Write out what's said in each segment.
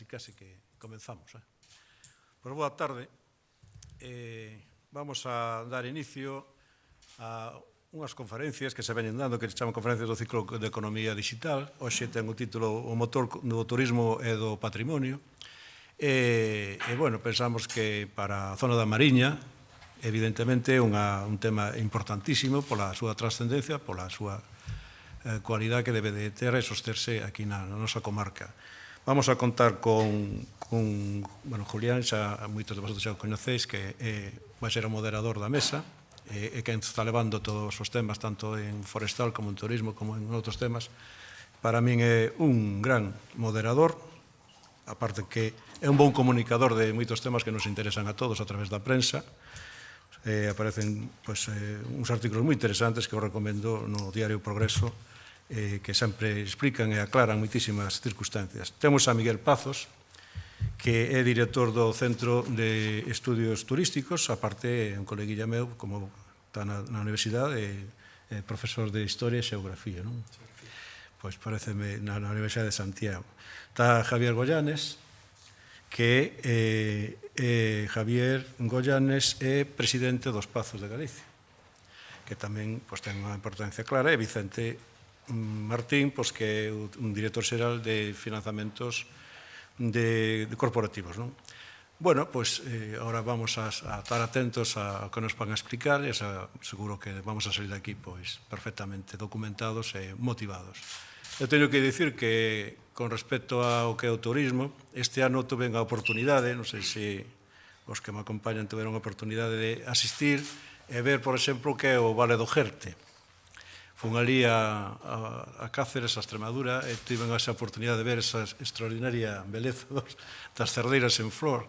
casi que comenzamos. Pois boa tarde. Vamos a dar inicio a unhas conferencias que se veñen dando, que se chaman conferencias do ciclo de economía digital. Hoxe ten o título O motor do turismo e do patrimonio. Bueno, pensamos que para a zona da Mariña, evidentemente, é un tema importantísimo pola súa trascendencia, pola súa cualidade que debe de ter e sosterse aquí na nosa comarca. Vamos a contar con Julián, xa moitos de vosotros xa o conocéis, que vai ser o moderador da mesa, e quen está levando todos os temas, tanto en forestal como en turismo, como en outros temas. Para min é un gran moderador, aparte que é un bon comunicador de moitos temas que nos interesan a todos a través da prensa. Aparecen uns artículos moi interesantes que eu recomendo no diario Progreso, que sempre explican e aclaran moitísimas circunstancias. Temos a Miguel Pazos, que é director do Centro de Estudios Turísticos, aparte é un coleguilla meu, como está na universidade, é profesor de Historia e Xeografía, non? Pois pareceme na Universidade de Santiago. Está Javier Goyanes, que Javier Goyanes é presidente dos Pazos de Galicia, que tamén ten unha importancia clara, e Vicente Martín, que é un director xeral de financiamentos corporativos. Bueno, pois agora vamos a estar atentos a que nos van a explicar e seguro que vamos a salir de aquí perfectamente documentados e motivados. Eu teño que dicir que, con respecto ao que é o turismo, este ano tuve a oportunidade, non sei se os que me acompañan tiveron a oportunidade de asistir e ver, por exemplo, o que é o Vale do Jerte. Fun ali a Cáceres, a Extremadura, e tiven esa oportunidade de ver esa extraordinaria beleza das cerdeiras en flor.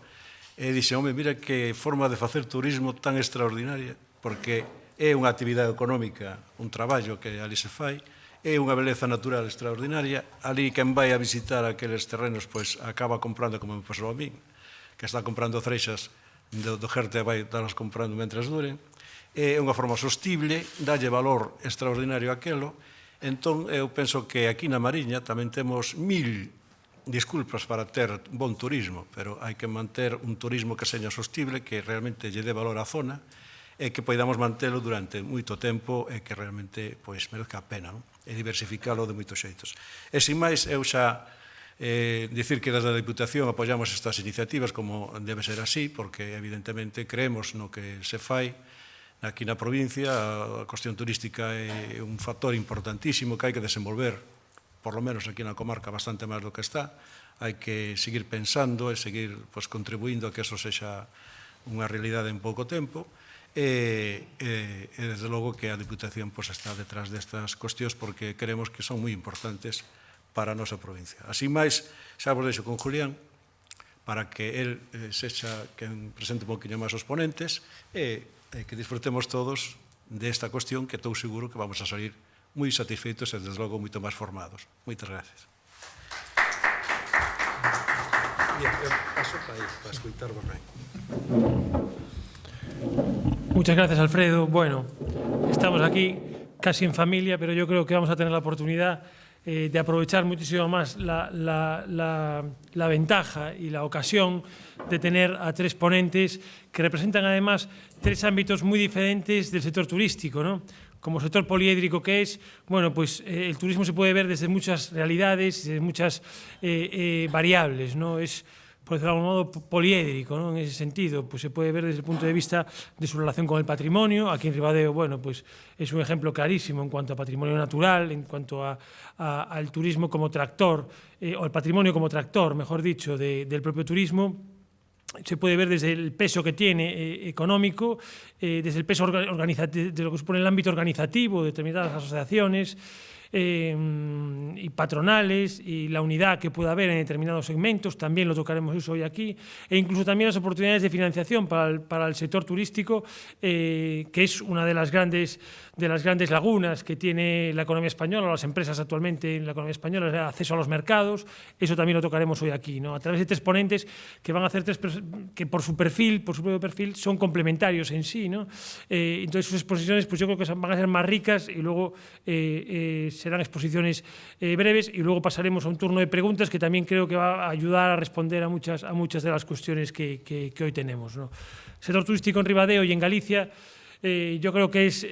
E dixen, home, mira que forma de facer turismo tan extraordinaria, porque é unha actividade económica, un traballo que ali se fai, é unha beleza natural extraordinaria. Ali quen vai a visitar aqueles terrenos acaba comprando, como me pasou a min, que está comprando freixas do Jerte e vai estarlas comprando mentras duren. É unha forma sostible, dalle valor extraordinario àquelo. Entón, eu penso que aquí na Mariña tamén temos 1000 disculpas para ter bon turismo, pero hai que manter un turismo que seña sostible, que realmente lle dé valor á zona, e que poidamos mantelo durante moito tempo e que realmente merezca a pena, e diversificalo de moitos xeitos. E, sin máis, eu xa dicir que desde a Diputación apoiamos estas iniciativas como debe ser así, porque evidentemente creemos no que se fai aquí na provincia. A cuestión turística é un factor importantísimo que hai que desenvolver, por lo menos aquí na comarca, bastante máis do que está. Hai que seguir pensando e seguir contribuindo a que eso sexa unha realidade en pouco tempo. E desde logo que a Diputación está detrás destas cuestións, porque creemos que son moi importantes para a nosa provincia. Así máis, xa vos deixo con Julián, para que el sexa quen presente un poquinho máis os ponentes e que disfrutemos todos desta cuestión, que estou seguro que vamos a salir moi satisfeitos e, desde logo, moito máis formados. Moitas gracias. Bien, eu paso para escoitarvos ben. Muchas gracias, Alfredo. Bueno, estamos aquí casi en familia, pero yo creo que vamos a tener la oportunidad de aprovechar muchísimo más la ventaja y la ocasión de tener a tres ponentes que representan además tres ámbitos muy diferentes del sector turístico, ¿no? Como sector poliédrico que es, bueno, pues el turismo se puede ver desde muchas realidades, desde muchas variables, ¿no? Es, por decirlo de algún modo, poliédrico, ¿no? En ese sentido, pues se puede ver desde el punto de vista de su relación con el patrimonio. Aquí en Ribadeo, bueno, pues es un ejemplo clarísimo en cuanto a patrimonio natural, en cuanto al turismo como tractor, o el patrimonio como tractor, mejor dicho, del propio turismo. Se puede ver desde el peso que tiene económico, desde el peso de lo que supone el ámbito organizativo de determinadas asociaciones, y patronales, y la unidad que pueda haber en determinados segmentos, también lo tocaremos eso hoy aquí, e incluso también las oportunidades de financiación para el sector turístico, que es una de las grandes lagunas que tiene la economía española, o las empresas actualmente en la economía española, el acceso a los mercados. Eso también lo tocaremos hoy aquí, ¿no? A través de tres ponentes que van a hacer que por su propio perfil, son complementarios en sí, ¿no? Entonces sus exposiciones, pues yo creo que van a ser más ricas, y luego serán exposiciones breves y luego pasaremos a un turno de preguntas que también creo que va a ayudar a responder a muchas de las cuestiones que hoy tenemos, ¿no? El sector turístico en Ribadeo y en Galicia yo creo que es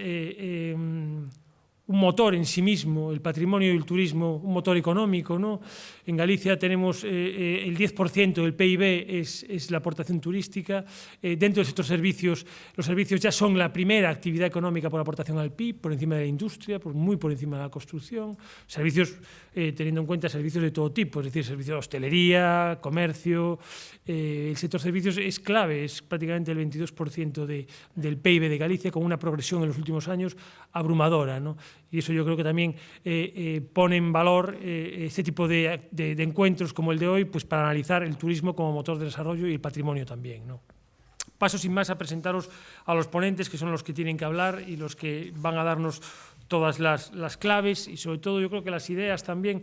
un motor en sí mismo, el patrimonio y el turismo, un motor económico, ¿no? En Galicia tenemos el 10% del PIB es la aportación turística. Dentro del sector servicios, los servicios ya son la primera actividad económica por aportación al PIB, por encima de la industria, muy por encima de la construcción. Servicios, teniendo en cuenta servicios de todo tipo, es decir, servicios de hostelería, comercio. El sector servicios es clave, es prácticamente el 22% del PIB de Galicia, con una progresión en los últimos años abrumadora, ¿no? Y eso yo creo que también pone en valor este tipo de encuentros como el de hoy, pues para analizar el turismo como motor de desarrollo y el patrimonio también, ¿no? Paso sin más a presentaros a los ponentes, que son los que tienen que hablar y los que van a darnos todas las claves y sobre todo yo creo que las ideas también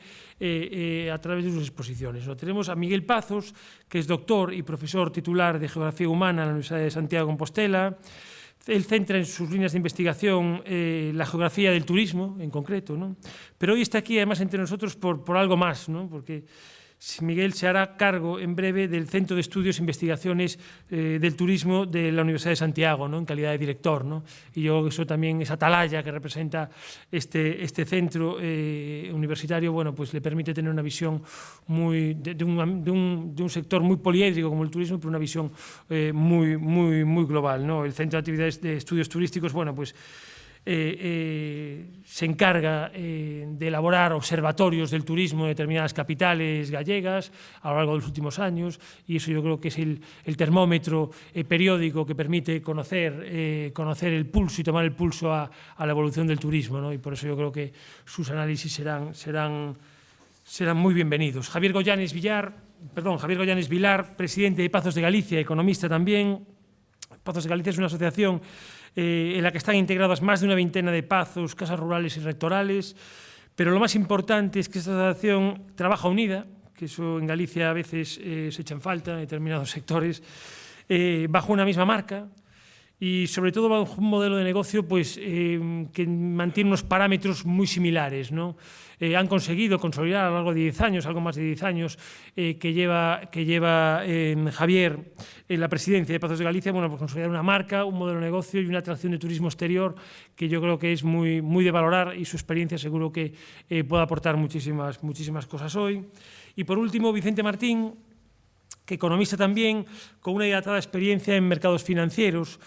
a través de sus exposiciones, ¿no? Tenemos a Miguel Pazos, que es doctor y profesor titular de Geografía Humana en la Universidad de Santiago de Compostela. Él centra en sus líneas de investigación la geografía del turismo, en concreto, ¿no? Pero hoy está aquí, además, entre nosotros por algo más, ¿no? Porque Miguel se hará cargo en breve del Centro de Estudios e Investigaciones del Turismo de la Universidad de Santiago, ¿no? En calidad de director, ¿no? Y yo eso también, esa atalaya que representa este centro universitario, bueno, pues le permite tener una visión de un sector muy poliédrico como el turismo, pero una visión muy global, ¿no? El Centro de Actividades de Estudios Turísticos, bueno, pues se encarga de elaborar observatorios del turismo en determinadas capitales gallegas a lo largo de los últimos años, y eso yo creo que es el termómetro periódico que permite conocer el pulso y tomar el pulso a la evolución del turismo, ¿no? Y por eso yo creo que sus análisis serán muy bienvenidos. Javier Goyanes Vilar, presidente de Pazos de Galicia, economista también. Pazos de Galicia es una asociación en la que están integradas más de una veintena de pazos, casas rurales y rectorales, pero lo más importante es que esta asociación trabaja unida, que eso en Galicia a veces se echa en falta en determinados sectores, bajo una misma marca y sobre todo bajo un modelo de negocio pues, que mantiene unos parámetros muy similares, ¿no? Han conseguido consolidar a lo largo de 10 años, algo más de 10 años, que lleva Javier en la presidencia de Pazos de Galicia, bueno, pues consolidar una marca, un modelo de negocio y una atracción de turismo exterior que yo creo que es muy de valorar, y su experiencia seguro que puede aportar muchísimas cosas hoy. Y por último, Vicente Martín, que economista también, con una dilatada experiencia en mercados financieros,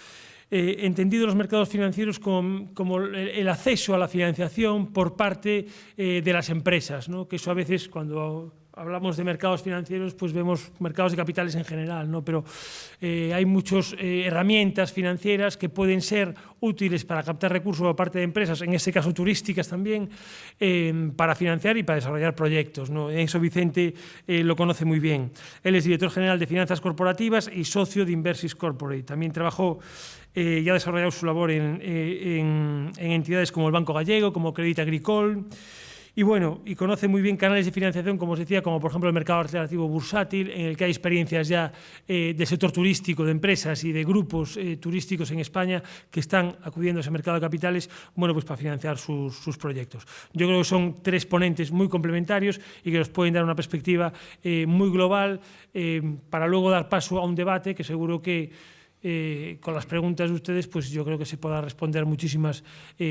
entendido los mercados financieros como el acceso a la financiación por parte de las empresas, ¿no? Que eso a veces cuando hablamos de mercados financieros pues vemos mercados de capitales en general, ¿no? Pero hay muchas herramientas financieras que pueden ser útiles para captar recursos por parte de empresas, en este caso turísticas también, para financiar y para desarrollar proyectos, ¿no? Eso Vicente lo conoce muy bien. Él es director general de Finanzas Corporativas y socio de Inversis Corporate. También trabajó y ha desarrollado su labor en entidades como el Banco Gallego, como Crédit Agricole, y bueno, y conoce muy bien canales de financiación, como os decía, como por ejemplo el mercado alternativo bursátil, en el que hay experiencias ya del sector turístico, de empresas y de grupos turísticos en España que están acudiendo a ese mercado de capitales, bueno, pues para financiar sus proyectos. Yo creo que son tres ponentes muy complementarios y que nos pueden dar una perspectiva muy global para luego dar paso a un debate que seguro que con las preguntas de ustedes, pues yo creo que se podrá responder muchísimas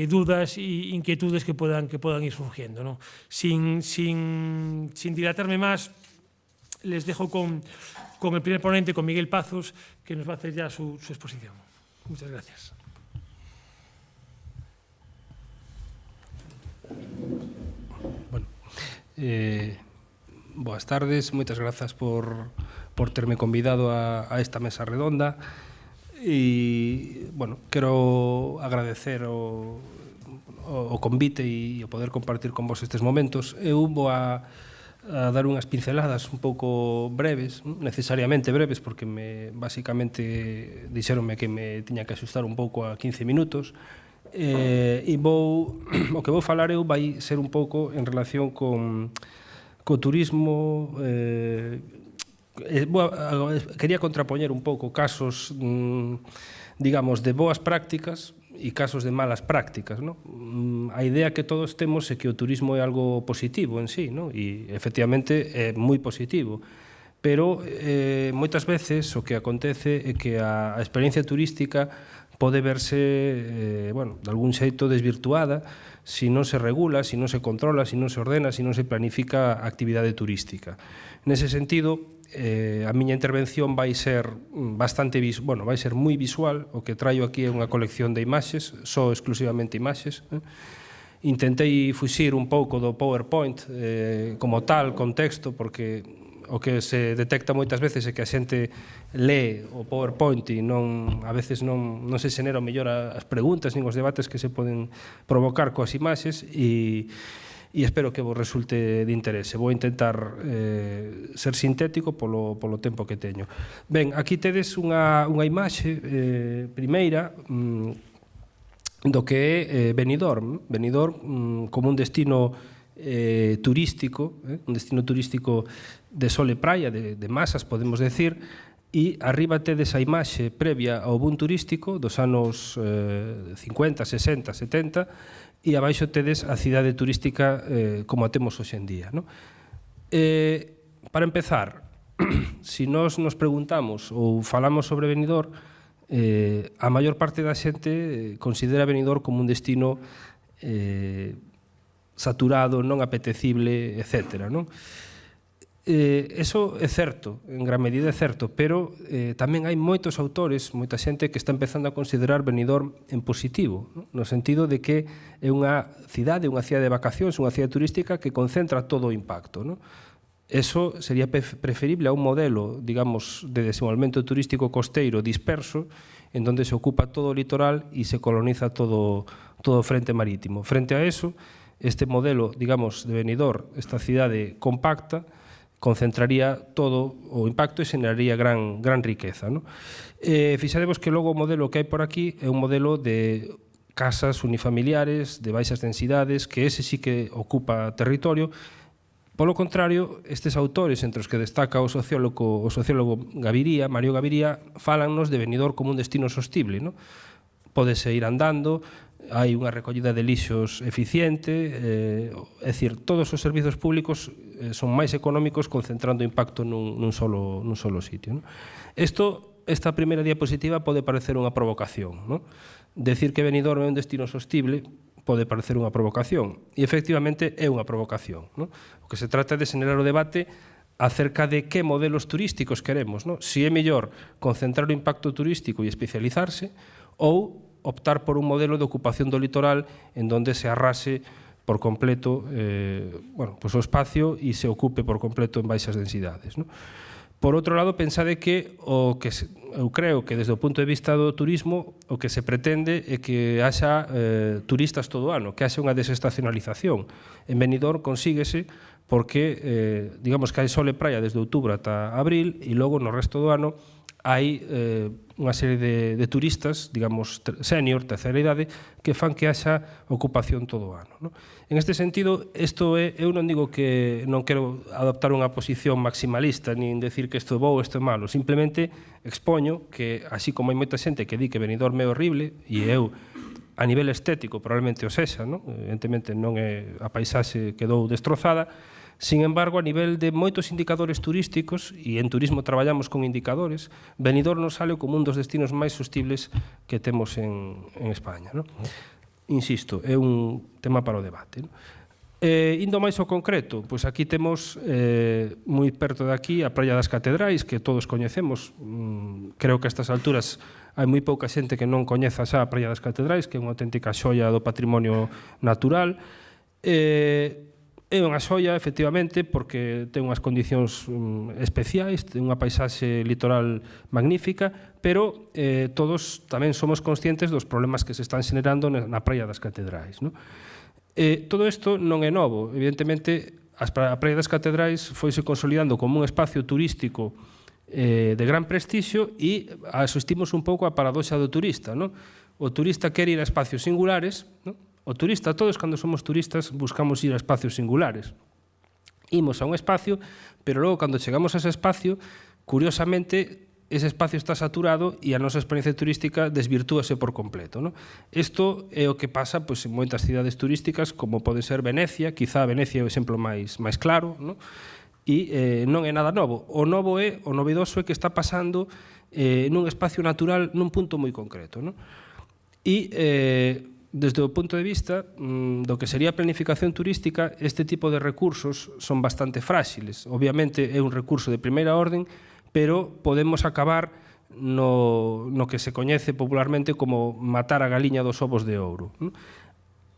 dudas e inquietudes que puedan ir surgiendo, ¿no? Sin dilatarme más, les dejo con el primer ponente, con Miguel Pazos, que nos va a hacer ya su exposición. Muchas gracias. Bueno, boas tardes, moitas grazas por terme convidado a esta mesa redonda. E, bueno, quero agradecer o convite e o poder compartir con vos estes momentos. Eu vou a dar unhas pinceladas un pouco breves, necesariamente breves, porque basicamente dixeronme que me tiña que asustar un pouco a 15 minutos, e o que vou falar eu vai ser un pouco en relación co turismo. Quería contrapoñer un pouco casos digamos, de boas prácticas e casos de malas prácticas, non? A idea que todos temos é que o turismo é algo positivo en sí, non? E efectivamente é moi positivo, pero moitas veces o que acontece é que a experiencia turística pode verse, bueno, de algún xeito desvirtuada se non se regula, se non se controla, se non se ordena, se non se planifica a actividade turística. Nese sentido, a miña intervención vai ser bastante vai ser moi visual. O que traio aquí é unha colección de imaxes, só exclusivamente imaxes. Intentei fuxir un pouco do PowerPoint como tal, contexto, porque o que se detecta moitas veces é que a xente lee o PowerPoint e a veces non se xenera mellor as preguntas nin os debates que se poden provocar coas imaxes, e espero que vos resulte de interese. Vou intentar ser sintético polo tempo que teño. Ben, aquí tedes unha imaxe primeira do que é Benidorm. Benidorm como un destino turístico, un destino turístico de sol e praia, de masas, podemos decir, e arriba tedes a imaxe previa ao boom turístico dos anos 50, 60, 70, e abaixo tedes a cidade turística como a temos hoxe en día. Para empezar, se nos preguntamos ou falamos sobre Benidorm, a maior parte da xente considera Benidorm como un destino saturado, non apetecible, etc. Eso é certo, en gran medida é certo, pero tamén hai moitos autores, moita xente que está empezando a considerar Benidorm en positivo, no sentido de que é unha cidade de vacacións, unha cidade turística que concentra todo o impacto. Eso sería preferible a un modelo, digamos, de desenvolvemento turístico costeiro disperso, en donde se ocupa todo o litoral e se coloniza todo o frente marítimo. Frente a eso, este modelo, digamos, de Benidorm, esta cidade compacta, concentraría todo o impacto e xeneraría gran riqueza. Fixadevos que logo o modelo que hai por aquí é un modelo de casas unifamiliares, de baixas densidades, que ese sí que ocupa territorio. Polo contrario, estes autores, entre os que destaca o sociólogo Gaviria, Mario Gaviria, fálannos de Benidorm como un destino sostible. Pódese ir andando, hai unha recollida de lixos eficiente, é dicir, todos os servizos públicos son máis económicos concentrando o impacto nun solo sitio. Esta primeira diapositiva pode parecer unha provocación. Decir que Benidorm é un destino sostible pode parecer unha provocación, e efectivamente é unha provocación. O que se trata é de xenerar o debate acerca de que modelos turísticos queremos, se é mellor concentrar o impacto turístico e especializarse, ou optar por un modelo de ocupación do litoral en donde se arrase por completo o espacio e se ocupe por completo en baixas densidades. Por outro lado, pensade que eu creo que desde o punto de vista do turismo o que se pretende é que haxa turistas todo o ano, que haxa unha desestacionalización. En Benidorm consíguese porque, digamos que hai sol e praia desde outubro ata abril, e logo no resto do ano hai unha serie de turistas, digamos, senior, terceira idade, que fan que haxa ocupación todo o ano. En este sentido, eu non digo que non quero adoptar unha posición maximalista, nin decir que isto é bo ou isto é malo, simplemente expoño que, así como hai moita xente que di que Benidorm é horrible, e eu, a nivel estético, probablemente o sexa, evidentemente non é a paisaxe quedou destrozada. Sin embargo, a nivel de moitos indicadores turísticos, e en turismo traballamos con indicadores, Benidorm nos sale como un dos destinos máis sostibles que temos en España. Insisto, é un tema para o debate. Indo máis ao concreto, pois aquí temos moi perto de aquí a Praia das Catedrais, que todos coñecemos. Creo que a estas alturas hai moi pouca xente que non coñeza xa a Praia das Catedrais, que é unha auténtica xoia do patrimonio natural. É unha xoia, efectivamente, porque ten unhas condicións especiais, ten unha paisaxe litoral magnífica, pero todos tamén somos conscientes dos problemas que se están xenerando na Praia das Catedrais. Todo isto non é novo. Evidentemente, a Praia das Catedrais foise consolidando como un espacio turístico de gran prestixio e asistimos un pouco a paradoxa do turista. O turista quere ir a espacios singulares, o turista, todos cando somos turistas buscamos ir a espacios singulares. Imos a un espacio, pero logo cando chegamos a ese espacio, curiosamente, ese espacio está saturado e a nosa experiencia turística desvirtúase por completo. Isto é o que pasa en moitas cidades turísticas, como pode ser Venecia, quizá Venecia é o exemplo máis claro, e non é nada novo. O novedoso é que está pasando nun espacio natural nun punto moi concreto. E desde o punto de vista do que sería a planificación turística, este tipo de recursos son bastante fráxiles. Obviamente é un recurso de primeira orden, pero podemos acabar no que se coñece popularmente como matar a galiña dos ovos de ouro.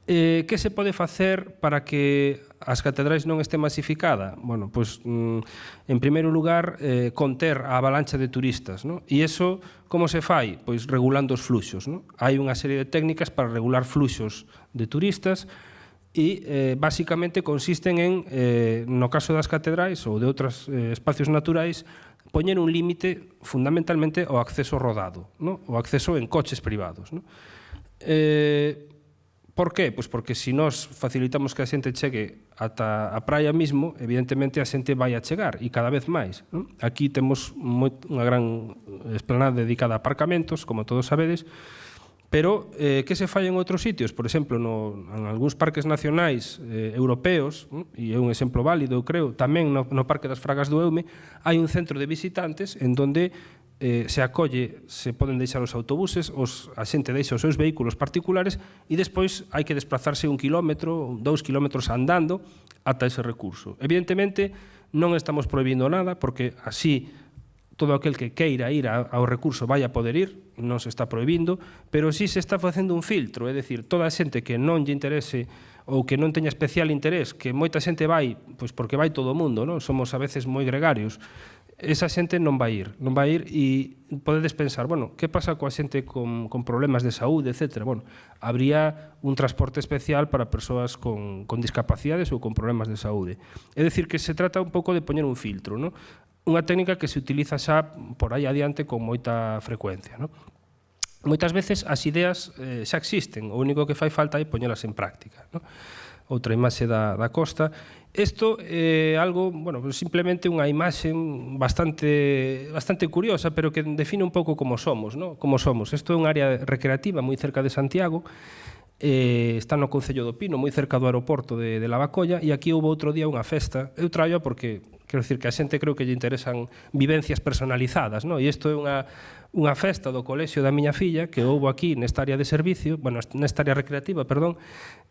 Que se pode facer para que as catedrais non este masificada? Bueno, pois, en primeiro lugar, conter a avalancha de turistas. E iso, como se fai? Pois regulando os fluxos. Hai unha serie de técnicas para regular fluxos de turistas e, basicamente, consisten en, no caso das catedrais ou de outros espacios naturais, poñer un límite, fundamentalmente, ao acceso rodado, o acceso en coches privados. Por qué? Pois porque se nós facilitamos que a xente chegue ata a praia mismo, evidentemente a xente vai a chegar e cada vez máis. Aquí temos unha gran esplanada dedicada a aparcamentos, como todos sabedes, pero que se fai en outros sitios? Por exemplo, en algúns parques nacionais europeos, e é un exemplo válido, eu creo, tamén no Parque das Fragas do Eume, hai un centro de visitantes en donde se acolle, se poden deixar os autobuses, a xente deixa os seus vehículos particulares e despois hai que desplazarse 1 kilómetro, 2 kilómetros andando ata ese recurso. Evidentemente, non estamos prohibindo nada, porque así todo aquel que queira ir ao recurso vai a poder ir, non se está prohibindo, pero sí se está facendo un filtro, é dicir, toda a xente que non lle interese ou que non teña especial interés, que moita xente vai, pois porque vai todo o mundo, somos a veces moi gregarios, esa xente non vai ir e podedes pensar, bueno, que pasa coa xente con problemas de saúde, etc. Bueno, habría un transporte especial para persoas con discapacidades ou con problemas de saúde. É dicir, que se trata un pouco de poñer un filtro, unha técnica que se utiliza xa por aí adiante con moita frecuencia. Moitas veces as ideas xa existen, o único que fai falta é poñelas en práctica. Outra imaxe da costa. Isto é algo, simplemente unha imaxe bastante curiosa, pero que define un pouco como somos. Isto é unha área recreativa moi cerca de Santiago, está no Concello do Pino, moi cerca do aeroporto de Lavacolla, e aquí houve outro día unha festa. Eu traio porque, quero dicir, que a xente creo que lle interesan vivencias personalizadas, e isto é unha festa do colexio da miña filla que houve aquí nesta área de servicio, nesta área recreativa, perdón,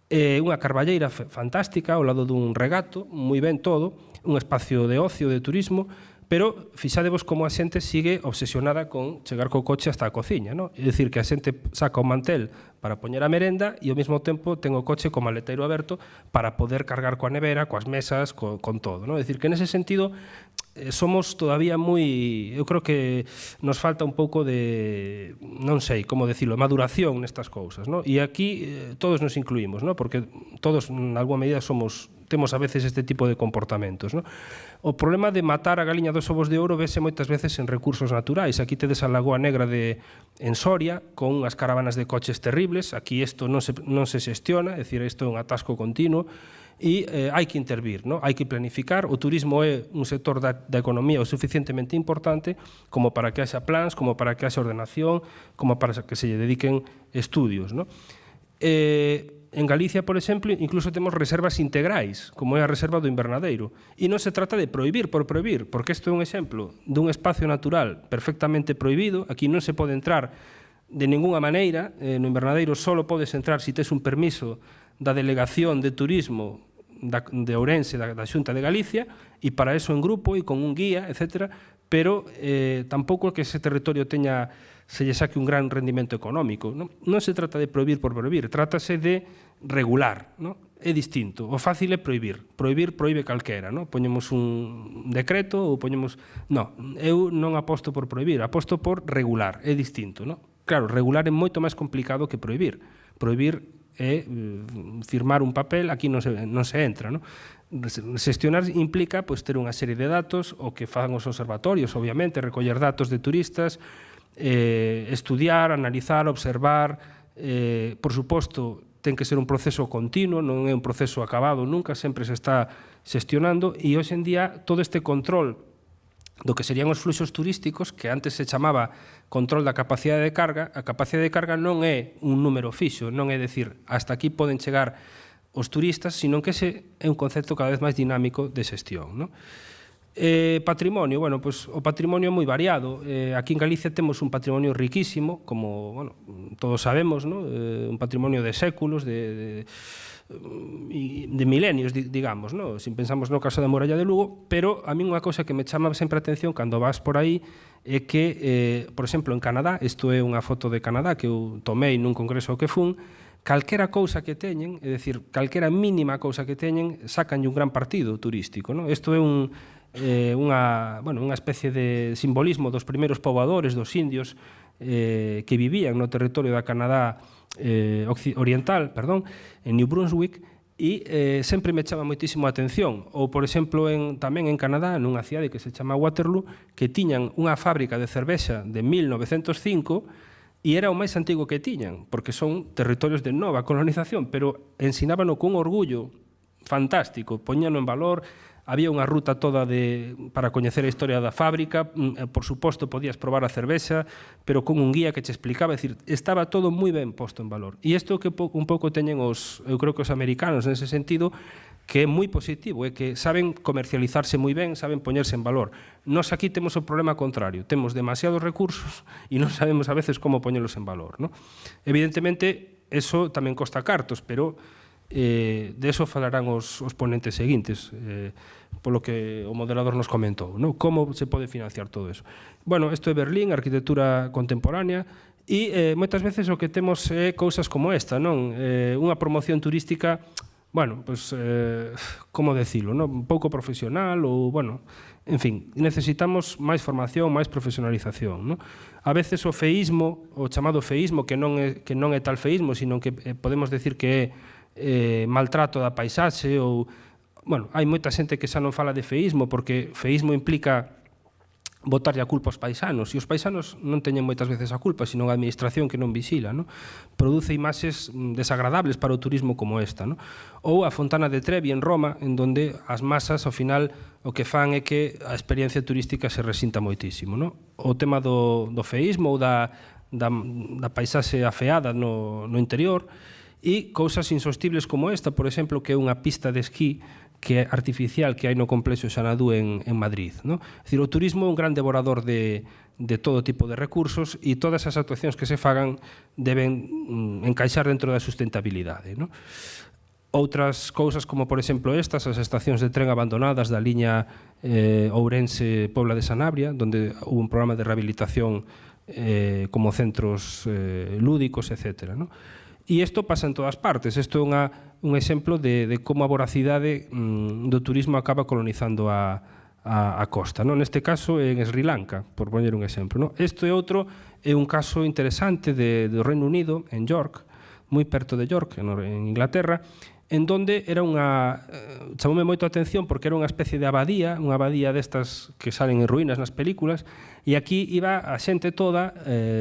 unha carballeira fantástica ao lado dun regato, moi ben todo, un espacio de ocio, de turismo, pero fixadevos como a xente sigue obsesionada con chegar co coche hasta a cociña, É dicir, que a xente saca o mantel para poñer a merenda e ao mesmo tempo ten o coche co maleteiro aberto para poder cargar coa nevera, coas mesas, con todo, É dicir, que nese sentido somos todavía moi... Eu creo que nos falta un pouco de... non sei como decirlo, maduración nestas cousas, E aquí todos nos incluímos, Porque todos, en alguma medida, temos a veces este tipo de comportamentos. O problema de matar a galiña dos ovos de ouro vese moitas veces en recursos naturais. Aquí tedes a Lagoa Negra en Soria, con unhas caravanas de coches terribles. Aquí isto non se xestiona, é dicir, isto é un atasco continuo, e hai que intervir, hai que planificar. O turismo é un sector da economía o suficientemente importante como para que haxa plans, como para que haxa ordenación, como para que se lle dediquen estudios. En Galicia, por exemplo, incluso temos reservas integrais, como é a reserva do Invernadeiro. E non se trata de prohibir por prohibir, porque isto é un exemplo dun espacio natural perfectamente prohibido. Aquí non se pode entrar de ninguna maneira. No Invernadeiro só podes entrar se tes un permiso da Delegación de Turismo de Ourense, da Xunta de Galicia, e para eso en grupo e con un guía, etc. Pero tampouco que ese territorio se lle saque un gran rendimento económico. Non se trata de prohibir por prohibir, trátase de regular. É distinto. O fácil é prohibir. Prohíbe calquera. Poñemos un decreto ou poñemos... Non, eu non aposto por prohibir, aposto por regular. É distinto. Claro, regular é moito máis complicado que prohibir. Prohibir é firmar un papel, aquí non se entra. Xestionar implica ter unha serie de datos, o que fan os observatorios, obviamente, recoller datos de turistas, estudiar, analizar, observar. Por suposto, ten que ser un proceso continuo, non é un proceso acabado nunca, sempre se está xestionando, e hoxe en día todo este control do que serían os fluxos turísticos, que antes se chamaba control da capacidade de carga. A capacidade de carga non é un número fixo, non é dicir hasta aquí poden chegar os turistas, sino que ese é un concepto cada vez máis dinámico de xestión, non? Patrimonio, bueno, pues, o patrimonio é moi variado. Aquí en Galicia temos un patrimonio riquísimo, como bueno, todos sabemos, ¿no? Un patrimonio de séculos, de milenios, digamos, ¿no? Si pensamos no caso da Muralla de Lugo, pero a mí unha cousa que me chama sempre a atención cando vas por aí é que, por exemplo, en Canadá, isto é unha foto de Canadá que eu tomei nun congreso que fun, calquera cousa que teñen, é dicir, calquera mínima cousa que teñen, sacanlle un gran partido turístico, ¿no? Isto é unha especie de simbolismo dos primeiros poboadores, dos indios que vivían no territorio da Canadá oriental, en New Brunswick, e sempre me chama moitísimo a atención. Ou, por exemplo, tamén en Canadá, nunha cidade que se chama Waterloo, que tiñan unha fábrica de cervexa de 1905 e era o máis antigo que tiñan, porque son territorios de nova colonización, pero ensinábano con orgullo fantástico, poñano en valor. Había unha ruta toda para coñecer a historia da fábrica, por suposto podías probar a cervexa, pero con un guía que te explicaba, é dicir, estaba todo moi ben posto en valor. E isto que un pouco teñen eu creo que os americanos nese sentido, que é moi positivo, é que saben comercializarse moi ben, saben poñerse en valor. Nós aquí temos o problema contrario, temos demasiados recursos e non sabemos a veces como poñelos en valor, ¿no? Evidentemente, eso tamén costa cartos, pero de eso falarán os ponentes seguintes, polo que o moderador nos comentou, ¿no? Como se pode financiar todo eso. Bueno, isto é Berlín, arquitectura contemporánea, e moitas veces o que temos é cousas como esta, non? Unha promoción turística, bueno, pues, como decilo, non? Un pouco profesional ou, bueno, en fin, necesitamos máis formación, máis profesionalización, non? A veces o feísmo, o chamado feísmo, que non é tal feísmo, sino que podemos decir que é maltrato da paisaxe ou, bueno, hai moita xente que xa non fala de feísmo porque feísmo implica botarlle a culpa aos paisanos e os paisanos non teñen moitas veces a culpa, sino a administración que non visila, non? Produce imaxes desagradables para o turismo como esta, non? Ou a Fontana de Trevi en Roma, en donde as masas ao final o que fan é que a experiencia turística se resinta moitísimo, non? O tema do feísmo ou da paisaxe afeada no interior, e cousas insostibles como esta, por exemplo, que é unha pista de esquí que é artificial que hai no complexo Xanadu en Madrid, ¿no? É dicir, o turismo é un gran devorador de todo tipo de recursos e todas as actuacións que se fagan deben encaixar dentro da sustentabilidade, ¿no? Outras cousas como, por exemplo, as estacións de tren abandonadas da liña Ourense-Pobla de Sanabria, onde houve un programa de rehabilitación como centros lúdicos, etc., ¿no? E isto pasa en todas partes. Isto é un exemplo de como a voracidade do turismo acaba colonizando a costa. Neste caso, en Sri Lanka, por poñer un exemplo. Isto é un caso interesante do Reino Unido, en York, moi perto de York, en Inglaterra, en donde era chamoume moito a atención porque era unha especie de abadía, unha abadía destas que salen en ruínas nas películas, e aquí iba a xente toda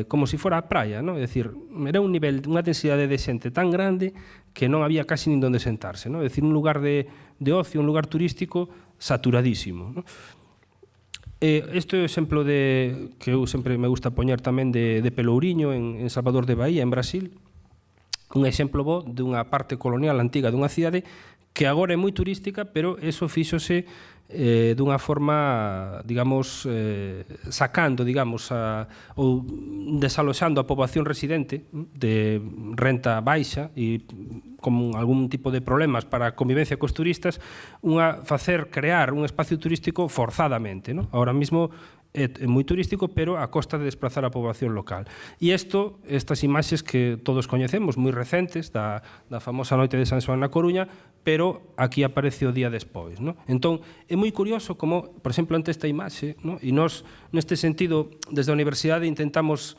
como se fora a praia, non? É dicir, era un nivel, unha densidade de xente tan grande que non había casi nin donde sentarse, non? É dicir, un lugar de ocio, un lugar turístico saturadísimo, non? Este é o exemplo que eu sempre me gusta poñer tamén de Pelourinho en Salvador de Bahía, en Brasil, un exemplo bo dunha parte colonial antiga dunha cidade que agora é moi turística, pero eso fíxose dunha forma, digamos, sacando, digamos, ou desaloxando a poboación residente de renta baixa e con algún tipo de problemas para a convivencia cos turistas, crear un espacio turístico forzadamente, non? Ahora mismo é moi turístico, pero a costa de desplazar a poboación local. E estas imaxes que todos coñecemos, moi recentes, da famosa noite de San Xoán na Coruña, pero aquí aparece o día despois, non? Entón, é moi curioso como, por exemplo, ante esta imaxe, non? E nós, neste sentido, desde a universidade intentamos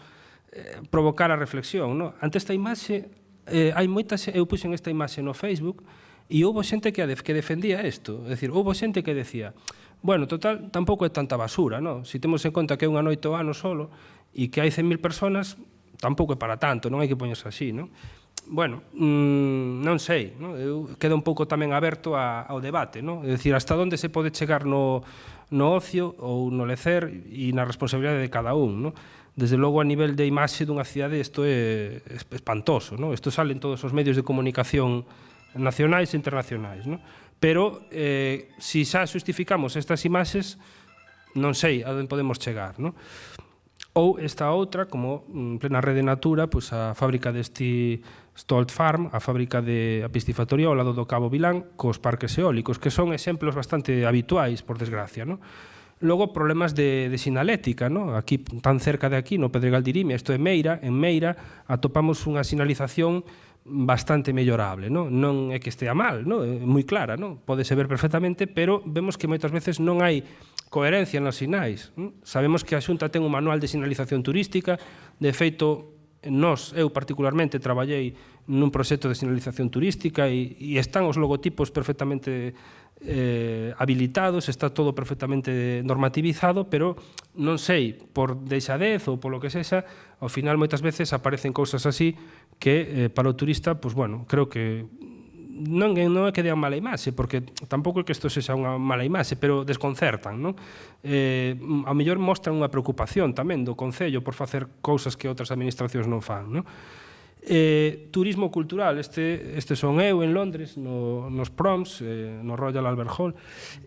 provocar a reflexión, non? Ante esta imaxe, eu puxen esta imaxe no Facebook e houve xente que defendía isto, é dicir, houve xente que decía, bueno, total, tampouco é tanta basura, non? Se temos en conta que é unha noite ao ano solo e que hai 100.000 personas, tampouco é para tanto, non hai que poñerse así, non? bueno, non sei, non? Queda un pouco tamén aberto ao debate, non? É dicir, hasta onde se pode chegar no ocio ou no lecer e na responsabilidade de cada un, non? Desde logo, a nivel de imaxe dunha cidade, isto é espantoso, non? Isto sale en todos os medios de comunicación nacionais e internacionais, non? Pero, se xa justificamos estas imaxes, non sei a onde podemos chegar, non? Ou esta outra, como en plena rede Natura, pois a fábrica deste Stolt Farm, a fábrica de a piscifactoría ao lado do Cabo Vilán, cos parques eólicos, que son exemplos bastante habituais, por desgracia, non? Logo, problemas de sinalética, non? Aquí, tan cerca de aquí, no Pedregal de Irimia, isto é Meira, en Meira atopamos unha sinalización bastante mellorable, non? Non é que estea mal, non? É moi clara, non? Pódese ver perfectamente, pero vemos que moitas veces non hai coherencia nos sinais. Sabemos que a Xunta ten un manual de sinalización turística, de feito, eu particularmente traballei nun proxecto de sinalización turística e están os logotipos perfectamente habilitados, está todo perfectamente normativizado, pero non sei, por deixadez ou polo que sexa, ao final moitas veces aparecen cousas así que para o turista, pois bueno, creo que non é que dean mala imaxe, porque tampouco é que isto sexa unha mala imaxe, pero desconcertan, non? A mellor mostran unha preocupación tamén do Concello por facer cousas que outras administracións non fan, non? Turismo cultural, este son eu en Londres, nos Proms, no Royal Albert Hall,